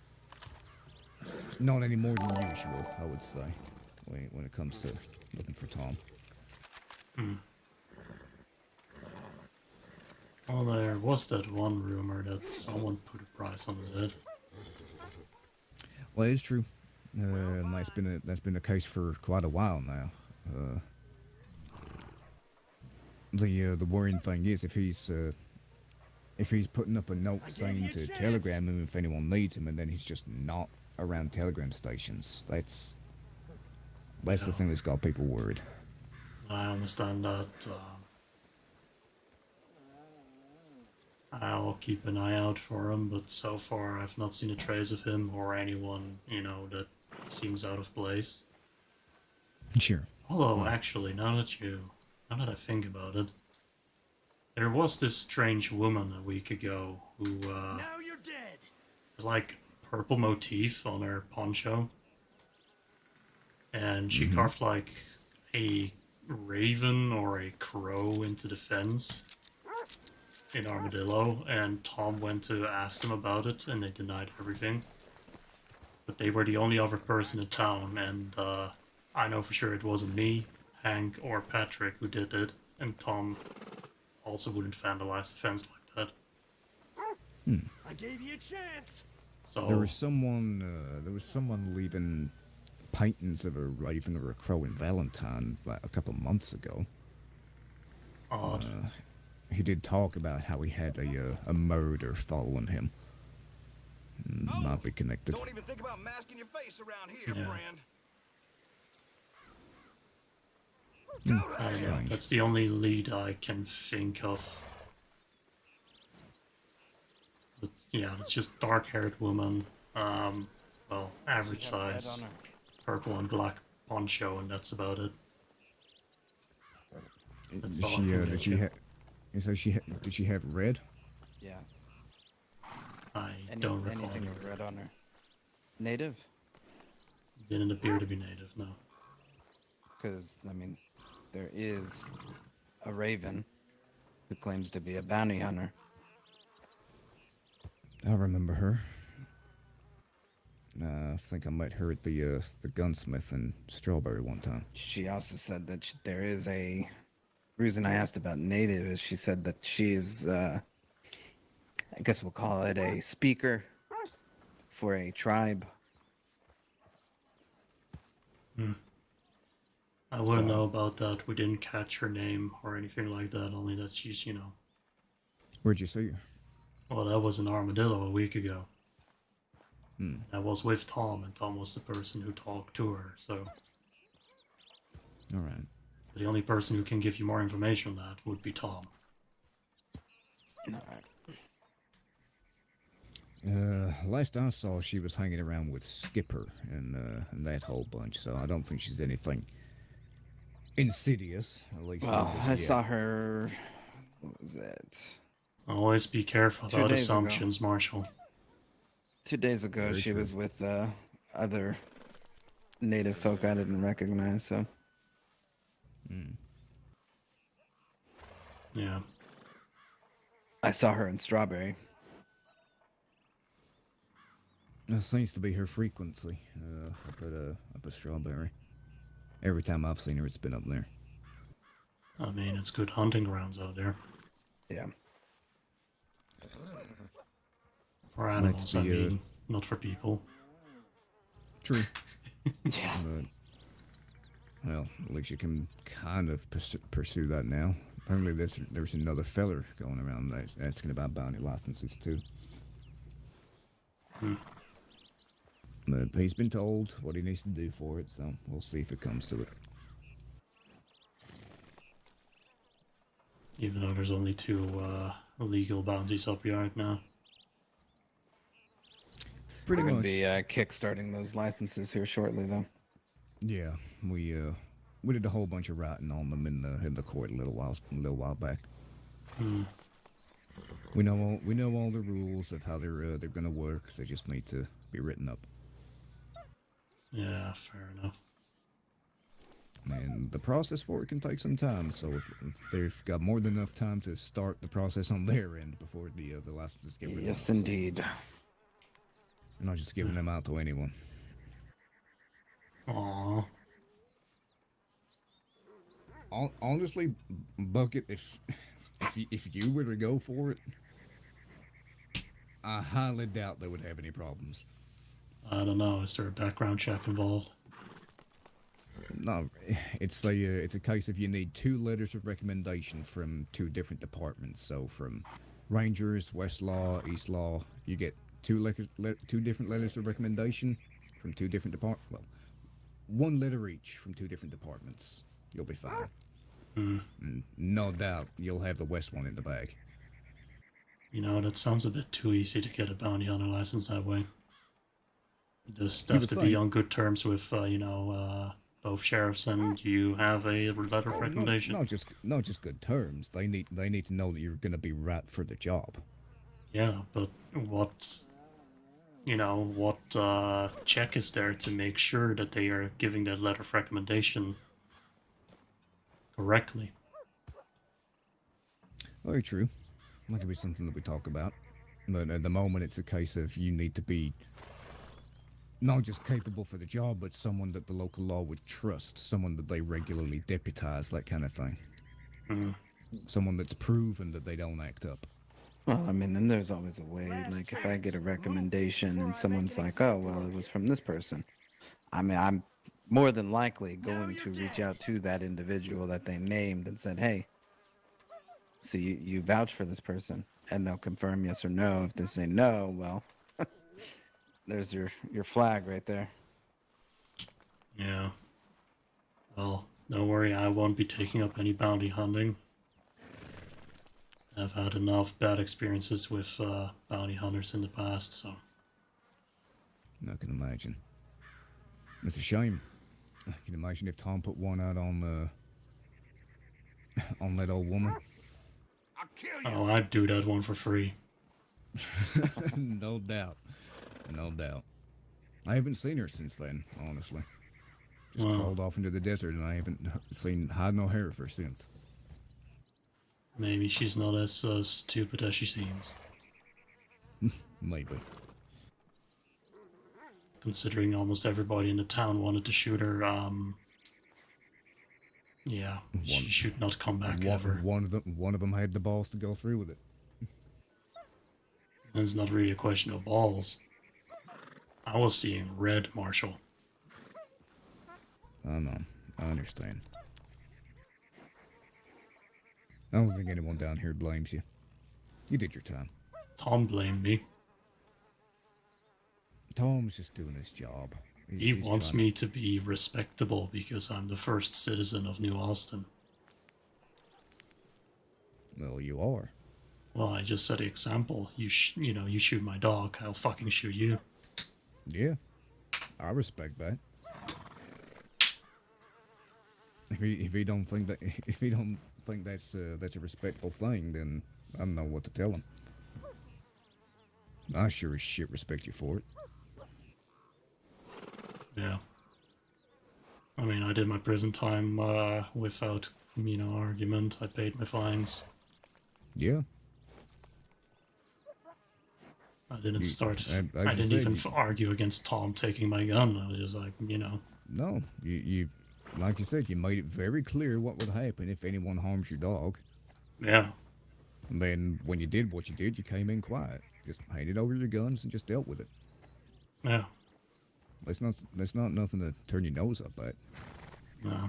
S9: Not any more than usual, I would say, when it comes to looking for Tom.
S1: well, there was that one rumor that someone put a price on his head.
S9: Well, it is true. And that's been the case for quite a while now. The worrying thing is if he's putting up a note saying to telegram him if anyone needs him, and then he's just not around telegram stations. That's the thing that's got people worried.
S1: I understand that. I'll keep an eye out for him, but so far I've not seen a trace of him or anyone, that seems out of place.
S9: Sure.
S1: Although, actually, now that I think about it, there was this strange woman a week ago who,
S3: Now you're dead.
S1: had, like, purple motif on her poncho. And she carved, like, a raven or a crow into the fence in Armadillo, and Tom went to ask them about it, and they denied everything. But they were the only other person in town, and I know for sure it wasn't me, Hank, or Patrick who did it, and Tom also wouldn't vandalize the fence like that.
S3: I gave you a chance.
S1: So
S9: There was someone leaving paintings of a raven or a crow in Valentine like a couple months ago.
S1: odd.
S9: He did talk about how he had a murder following him. Might be connected.
S5: Don't even think about masking your face around here,
S1: Yeah.
S5: friend.
S1: I don't know. That's the only lead I can think of. But yeah, it's just dark-haired woman. Well, average size, purple and black poncho, and that's about it. That's all I can
S9: Did
S1: get
S9: she
S1: you.
S9: have? Did she have red?
S10: Yeah.
S1: I don't recall.
S10: Anything with red on her. Native?
S1: Didn't appear to be native, no.
S10: Because, I mean, there is a raven who claims to be a bounty hunter.
S9: I remember her. I think I met her at the gunsmith in Strawberry one time.
S10: She also said that there is a reason I asked about native is she said that she's, I guess we'll call it a speaker for a tribe.
S1: I wouldn't know about that. We didn't catch her name or anything like that, only that she's,
S9: Where'd you see her?
S1: Well, that was in Armadillo a week ago. I was with Tom, and Tom was the person who talked to her, so
S9: All right.
S1: the only person who can give you more information on that would be Tom.
S9: Last I saw, she was hanging around with Skipper and that whole bunch, so I don't think she's anything insidious, at least.
S10: Well,
S9: not as
S10: I
S9: yet.
S10: saw her, what was that?
S1: Always be careful
S10: 2
S1: about
S10: days ago.
S1: assumptions, Marshall.
S10: 2 days ago,
S9: Very
S10: she
S9: true.
S10: was with other native folk I didn't recognize, so.
S1: Yeah.
S10: I saw her in Strawberry.
S9: That seems to be her frequency up at Strawberry. Every time I've seen her, it's been up there.
S1: I mean, it's good hunting grounds out there.
S10: Yeah.
S1: For animals,
S9: the,
S1: I mean, not for people.
S9: True.
S10: Yeah.
S9: But, well, at least you can kind of pursue that now. Apparently, there's another feller going around that's asking about bounty licenses too. But he's been told what he needs to do for it, so we'll see if it comes to it.
S1: Even though there's only 2 illegal bounties up here right now.
S9: Pretty
S10: We're going
S9: much.
S10: to be kickstarting those licenses here shortly, though.
S9: Yeah, we we did a whole bunch of writing on them in the court a little while back.
S1: Hmm.
S9: We know all the rules of how they're gonna work. They just need to be written up.
S1: Yeah, fair enough.
S9: And the process for it can take some time, so if they've got more than enough time to start the process on their end before the licenses get written.
S10: Yes, indeed.
S9: You're not just giving them out to anyone.
S1: Aww.
S9: Honestly, Bucket, if you were to go for it, I highly doubt they would have any problems.
S1: I don't know. Is there a background check involved?
S9: No, it's a case of you need 2 letters of recommendation from 2 different departments. So from Rangers, West Law, East Law, you get 2 different letters of recommendation from 2 different departments. Well, 1 letter each from 2 different departments. You'll be fine. And no doubt you'll have the West one in the bag.
S1: You know, that sounds a bit too easy to get a bounty hunter license that way. Just have to be on good terms with, both sheriffs, and you have a letter of recommendation.
S9: Not just good terms. They need to know that you're going to be right for the job.
S1: Yeah, but what check is there to make sure that they are giving that letter of recommendation correctly?
S9: Very true. That could be something that we talk about. But at the moment, it's a case of you need to be not just capable for the job, but someone that the local law would trust, someone that they regularly deputize, that kind of thing. Someone that's proven that they don't act up.
S10: Well, I mean, then there's always a way. Like, if I get a recommendation and someone's like, oh, well, it was from this person. I mean, I'm more than likely going to reach out to that individual that they named and said, hey, so you vouch for this person, and they'll confirm yes or no. If they say no, well, there's your flag right there.
S1: Yeah. Well, don't worry, I won't be taking up any bounty hunting. I've had enough bad experiences with bounty hunters in the past, so...
S9: I can imagine. It's a shame. I can imagine if Tom put one out on that old woman.
S2: I'll kill you.
S1: Oh, I'd do that one for free.
S9: No doubt. No doubt. I haven't seen her since then, honestly. Just crawled off into the desert, and I haven't seen hide nor hair of her since.
S1: Maybe she's not as stupid as she seems.
S9: Maybe.
S1: Considering almost everybody in the town wanted to shoot her, yeah, she should not come back ever.
S9: One of them had the balls to go through with it.
S1: And it's not really a question of balls. I was seeing red, Marshall.
S9: I know. I understand. I don't think anyone down here blames you. You did your time.
S1: Tom blamed me.
S9: Tom's just doing his job.
S1: He wants me to be respectable because I'm the first citizen of New Austin.
S9: Well, you are.
S1: Well, I just set an example. You shoot my dog, I'll fucking shoot you.
S9: Yeah, I respect that. If he don't think that's a respectful thing, then I don't know what to tell him. I sure as shit respect you for it.
S1: Yeah. I mean, I did my prison time without, argument. I paid my fines.
S9: Yeah.
S1: I didn't I didn't even argue against Tom taking my gun. I was just like,
S9: No, you like you said, you made it very clear what would happen if anyone harms your dog.
S1: Yeah.
S9: And then when you did what you did, you came in quiet. Just handed over your guns and just dealt with it.
S1: Yeah.
S9: That's not nothing to turn your nose up at.
S1: No.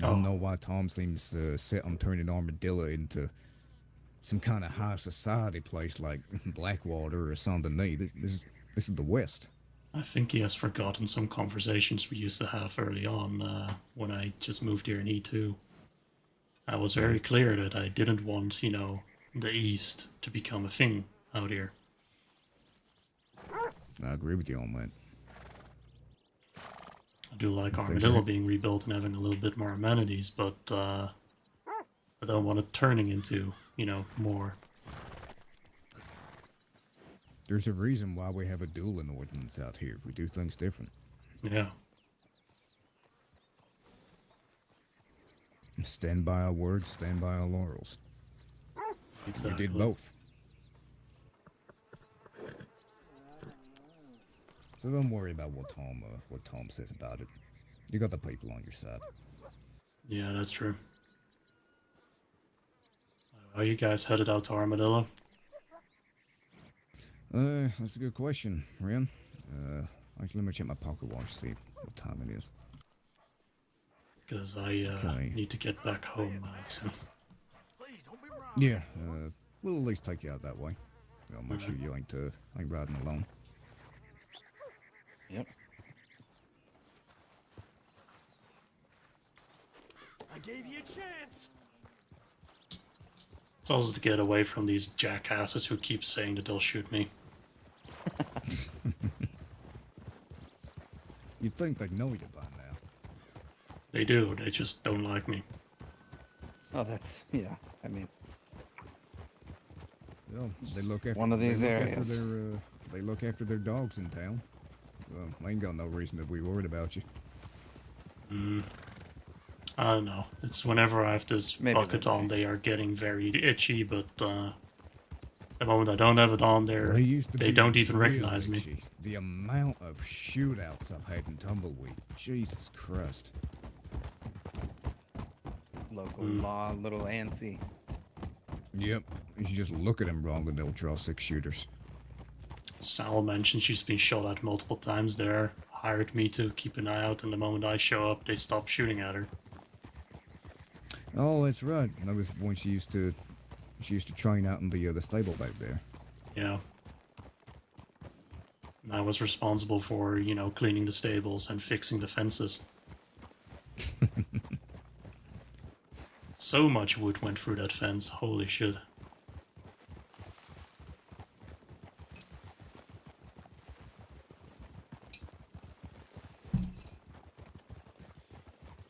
S9: I don't know why Tom seems set on turning Armadillo into some kind of high society place like Blackwater or Saint Denis. This is the West.
S1: I think he has forgotten some conversations we used to have early on when I just moved here in E2. I was very clear that I didn't want, the East to become a thing out here.
S9: I agree with you on that.
S1: I do like
S9: Things
S1: Armadillo
S9: like-
S1: being rebuilt and having a little bit more amenities, but I don't want it turning into, more.
S9: There's a reason why we have a dueling ordinance out here. We do things different.
S1: Yeah.
S9: Stand by our words, stand by our laurels.
S1: Exactly.
S9: We did both. So don't worry about what Tom says about it. You got the people on your side.
S1: Yeah, that's true. Are you guys headed out to Armadillo?
S9: That's a good question, Rian. Actually, let me check my pocket watch, see what time it is.
S1: Because I
S9: Okay.
S1: need to get back home soon.
S3: Please, don't be wrong.
S9: Yeah, we'll at least take you out that way. I'll make sure you ain't riding alone.
S10: Yep.
S3: I gave you a chance.
S1: It's also to get away from these jackasses who keep saying that they'll shoot me.
S9: You'd think they'd know you by now.
S1: They do, they just don't like me.
S10: Oh, that's yeah. I mean,
S9: Well, they look after
S10: One of these
S9: they look
S10: areas.
S9: After their, they look after their dogs in town. Well, I ain't got no reason to be worried about you.
S1: I don't know. It's whenever I have this
S10: Maybe
S1: bucket
S10: they'll
S1: on,
S10: be.
S1: they are getting very itchy, but the moment I don't have it on,
S9: They used to
S1: they
S9: be
S1: don't even
S9: real
S1: recognize me.
S9: itchy. The amount of shootouts I've had in Tumbleweed. Jesus Christ.
S10: local law, little antsy.
S9: Yep. If you just look at them wrong and they'll draw 6 shooters.
S1: Sal mentioned she's been shot at multiple times there. Hired me to keep an eye out, and the moment I show up, they stop shooting at her.
S9: Oh, that's right. That was when she used to train out in the stable back there.
S1: Yeah. And I was responsible for, cleaning the stables and fixing the fences. So much wood went through that fence, holy shit.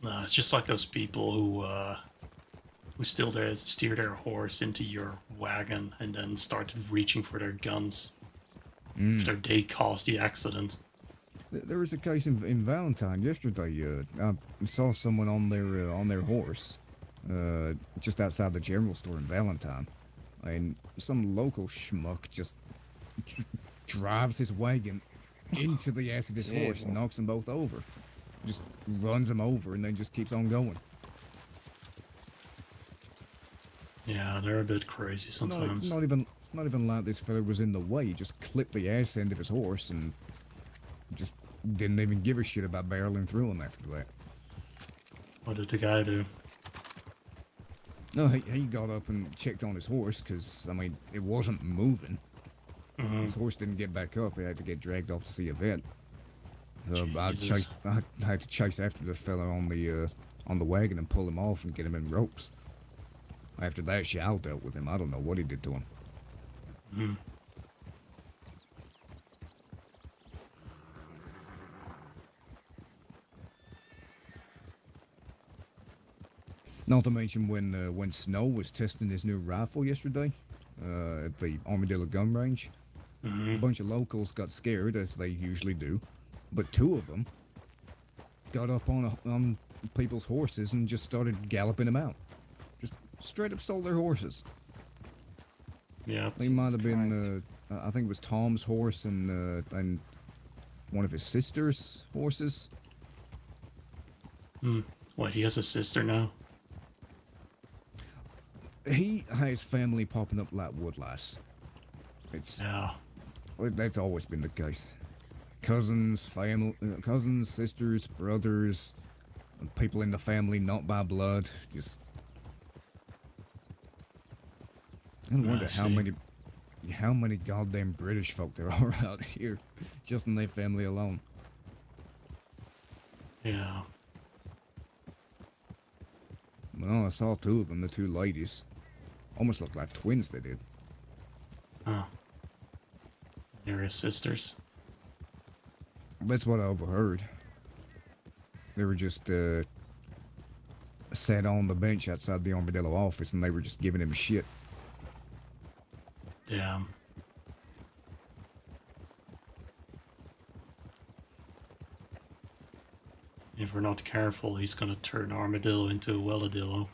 S1: No, it's just like those people who steer their horse into your wagon and then start reaching for their guns after they caused the accident.
S9: There was a case in Valentine yesterday. I saw someone on their horse, just outside the general store in Valentine, and some local schmuck just drives his wagon into the ass of his horse
S10: Jesus.
S9: and knocks them both over. Just runs them over and then just keeps on going.
S1: Yeah, they're a bit crazy sometimes.
S9: It's not even like this fella was in the way. He just clipped the ass end of his horse and just didn't even give a shit about barreling through him after that.
S1: What did the guy do?
S9: No, he got up and checked on his horse because, I mean, it wasn't moving. His horse didn't get back up. He had to get dragged off to see a vet. So I had to chase after the fella on the wagon and pull him off and get him in ropes. After that, Shao dealt with him. I don't know what he did to him. Not to mention when Snow was testing his new rifle yesterday at the Armadillo gun range, a bunch of locals got scared, as they usually do, but 2 of them got up on people's horses and just started galloping them out. Just straight up stole their horses.
S1: Yeah.
S9: They might have been, I think it was Tom's horse and one of his sister's horses.
S1: What, he has a sister now?
S9: He has family popping up like woodlice.
S1: Yeah.
S9: That's always been the case. Cousins, cousins, sisters, brothers, people in the family not by blood. Just, I wonder how many goddamn British folk there are out here, just in their family alone.
S1: Yeah.
S9: Well, I saw 2 of them, the 2 ladies. Almost looked like twins, they did.
S1: Huh. They're his sisters.
S9: That's what I overheard. They were just sat on the bench outside the Armadillo office, and they were just giving him shit.
S1: Damn. If we're not careful, he's gonna turn Armadillo into a Welladillo.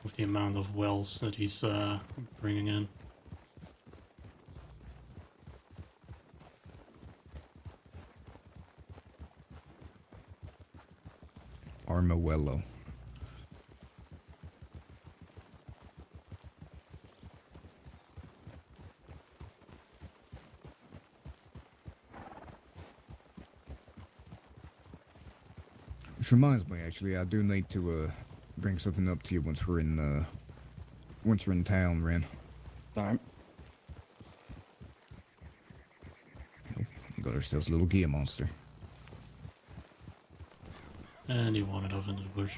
S1: With the amount of wells that he's bringing in.
S9: Armawello. Which reminds me, actually, I do need to bring something up to you once we're in town, Ren.
S10: Alright.
S9: Got ourselves a little gear monster.
S1: And he wandered off into the bush.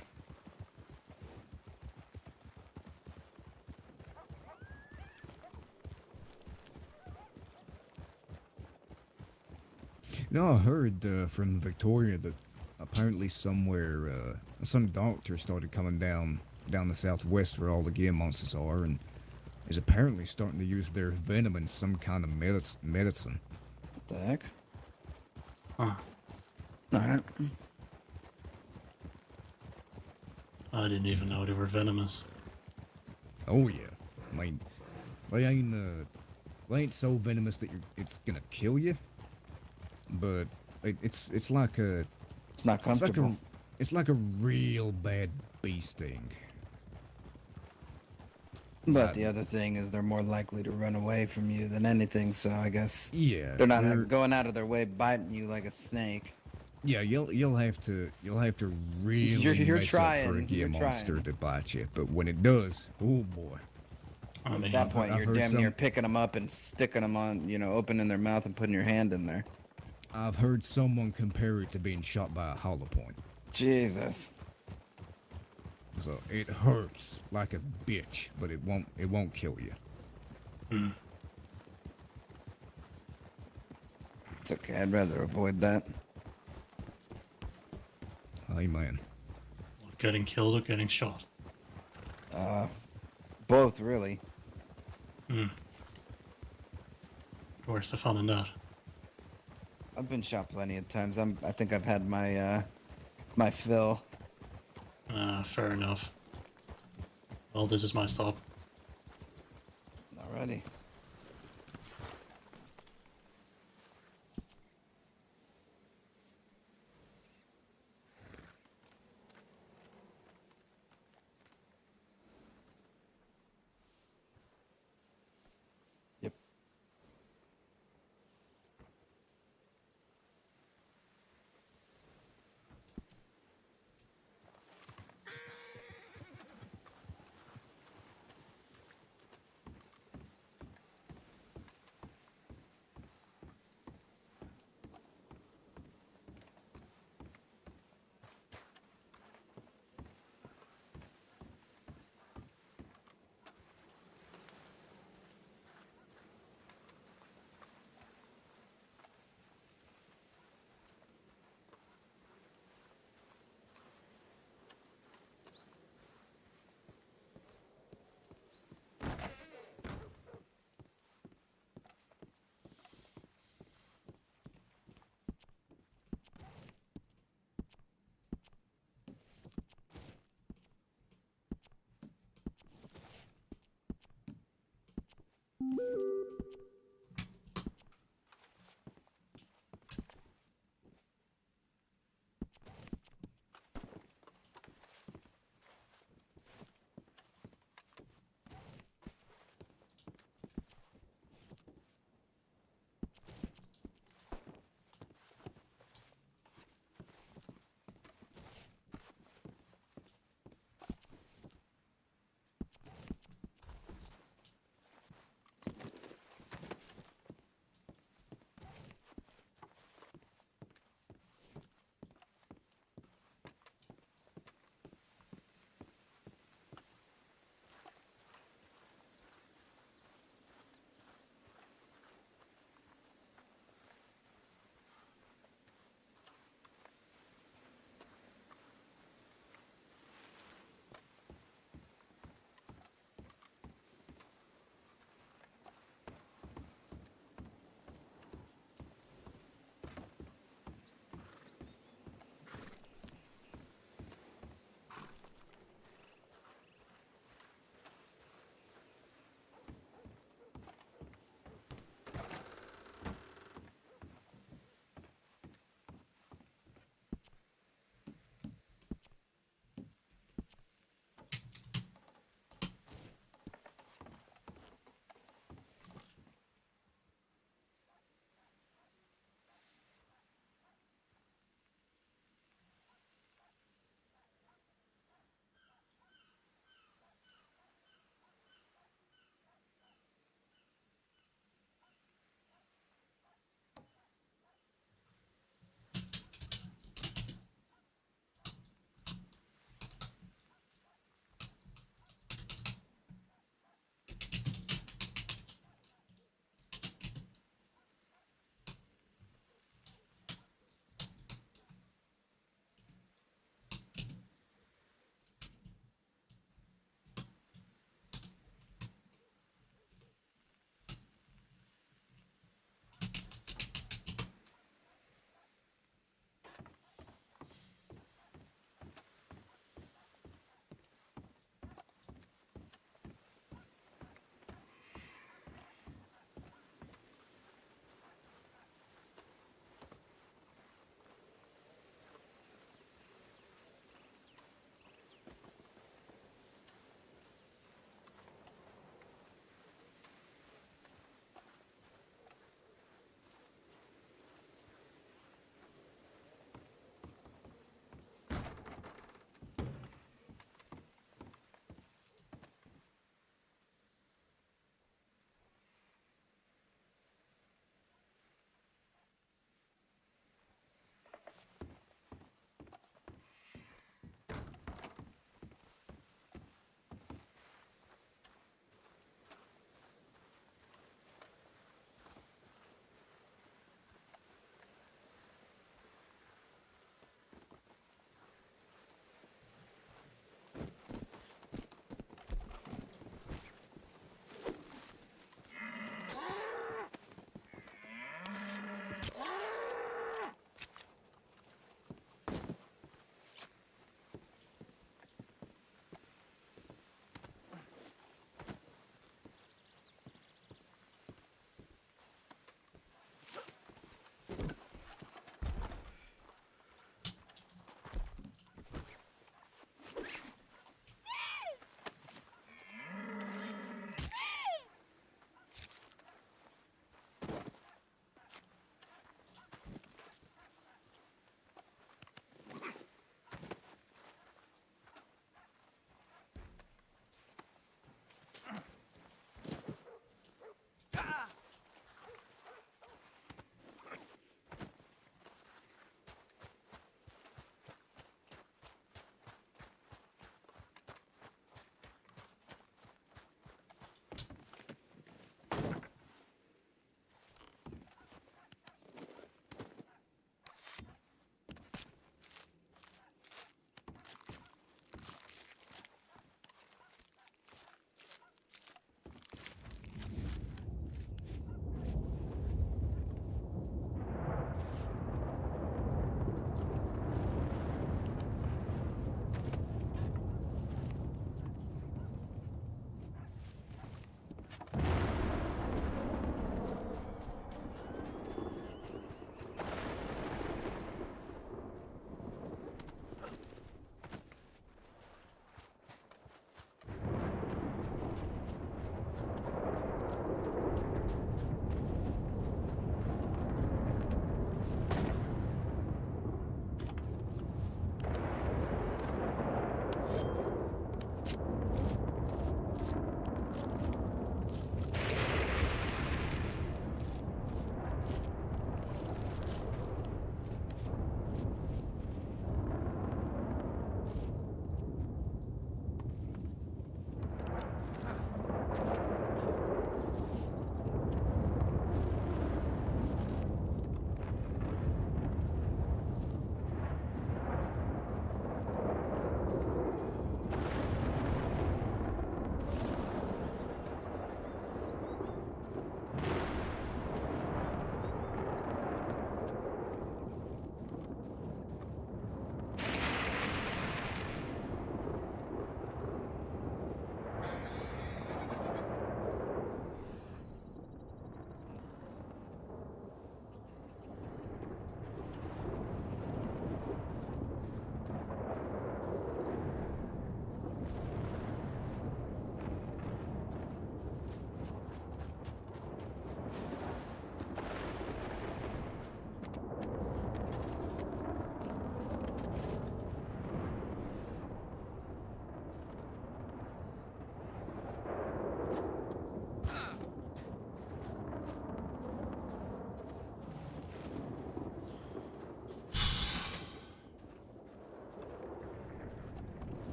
S9: No, I heard from Victoria that apparently somewhere some doctor started coming down the southwest where all the gear monsters are, and is apparently starting to use their venom in some kind of medicine.
S10: What the heck?
S1: Huh.
S10: Alright.
S1: I didn't even know they were venomous.
S9: Oh yeah, I mean, they ain't so venomous that it's gonna kill you, but it's like a
S10: It's not comfortable.
S9: it's like a real bad bee sting.
S10: But the other thing is they're more likely to run away from you than anything, so I guess
S9: Yeah,
S10: they're not going out of their way biting you like a snake.
S9: Yeah, you'll have to really
S10: You're
S9: mess
S10: trying,
S9: up for a gear
S10: you're
S9: monster
S10: trying.
S9: to bite you, but when it does, oh boy.
S1: I mean,
S10: At that point,
S9: I've
S10: you're
S9: heard
S10: damn
S9: some-
S10: near picking them up and sticking them on, opening their mouth and putting your hand in there.
S9: I've heard someone compare it to being shot by a hollow point.
S10: Jesus.
S9: So it hurts like a bitch, but it won't kill you.
S10: It's okay. I'd rather avoid that.
S9: Amen.
S1: getting killed or getting shot?
S10: Both, really.
S1: Where's the fun in that?
S10: I've been shot plenty of times. I think I've had my my fill.
S1: Fair enough. Well, this is my stop.
S10: Alrighty. Yep.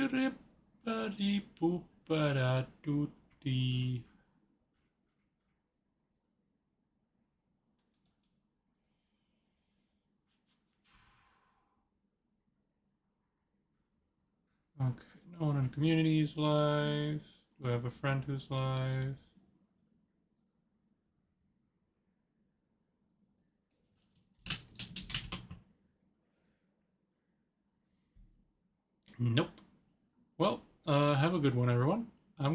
S1: Grippity boopada doody. Okay, no one in community is live. Do I have a friend who's live? Nope. Well, have a good one, everyone.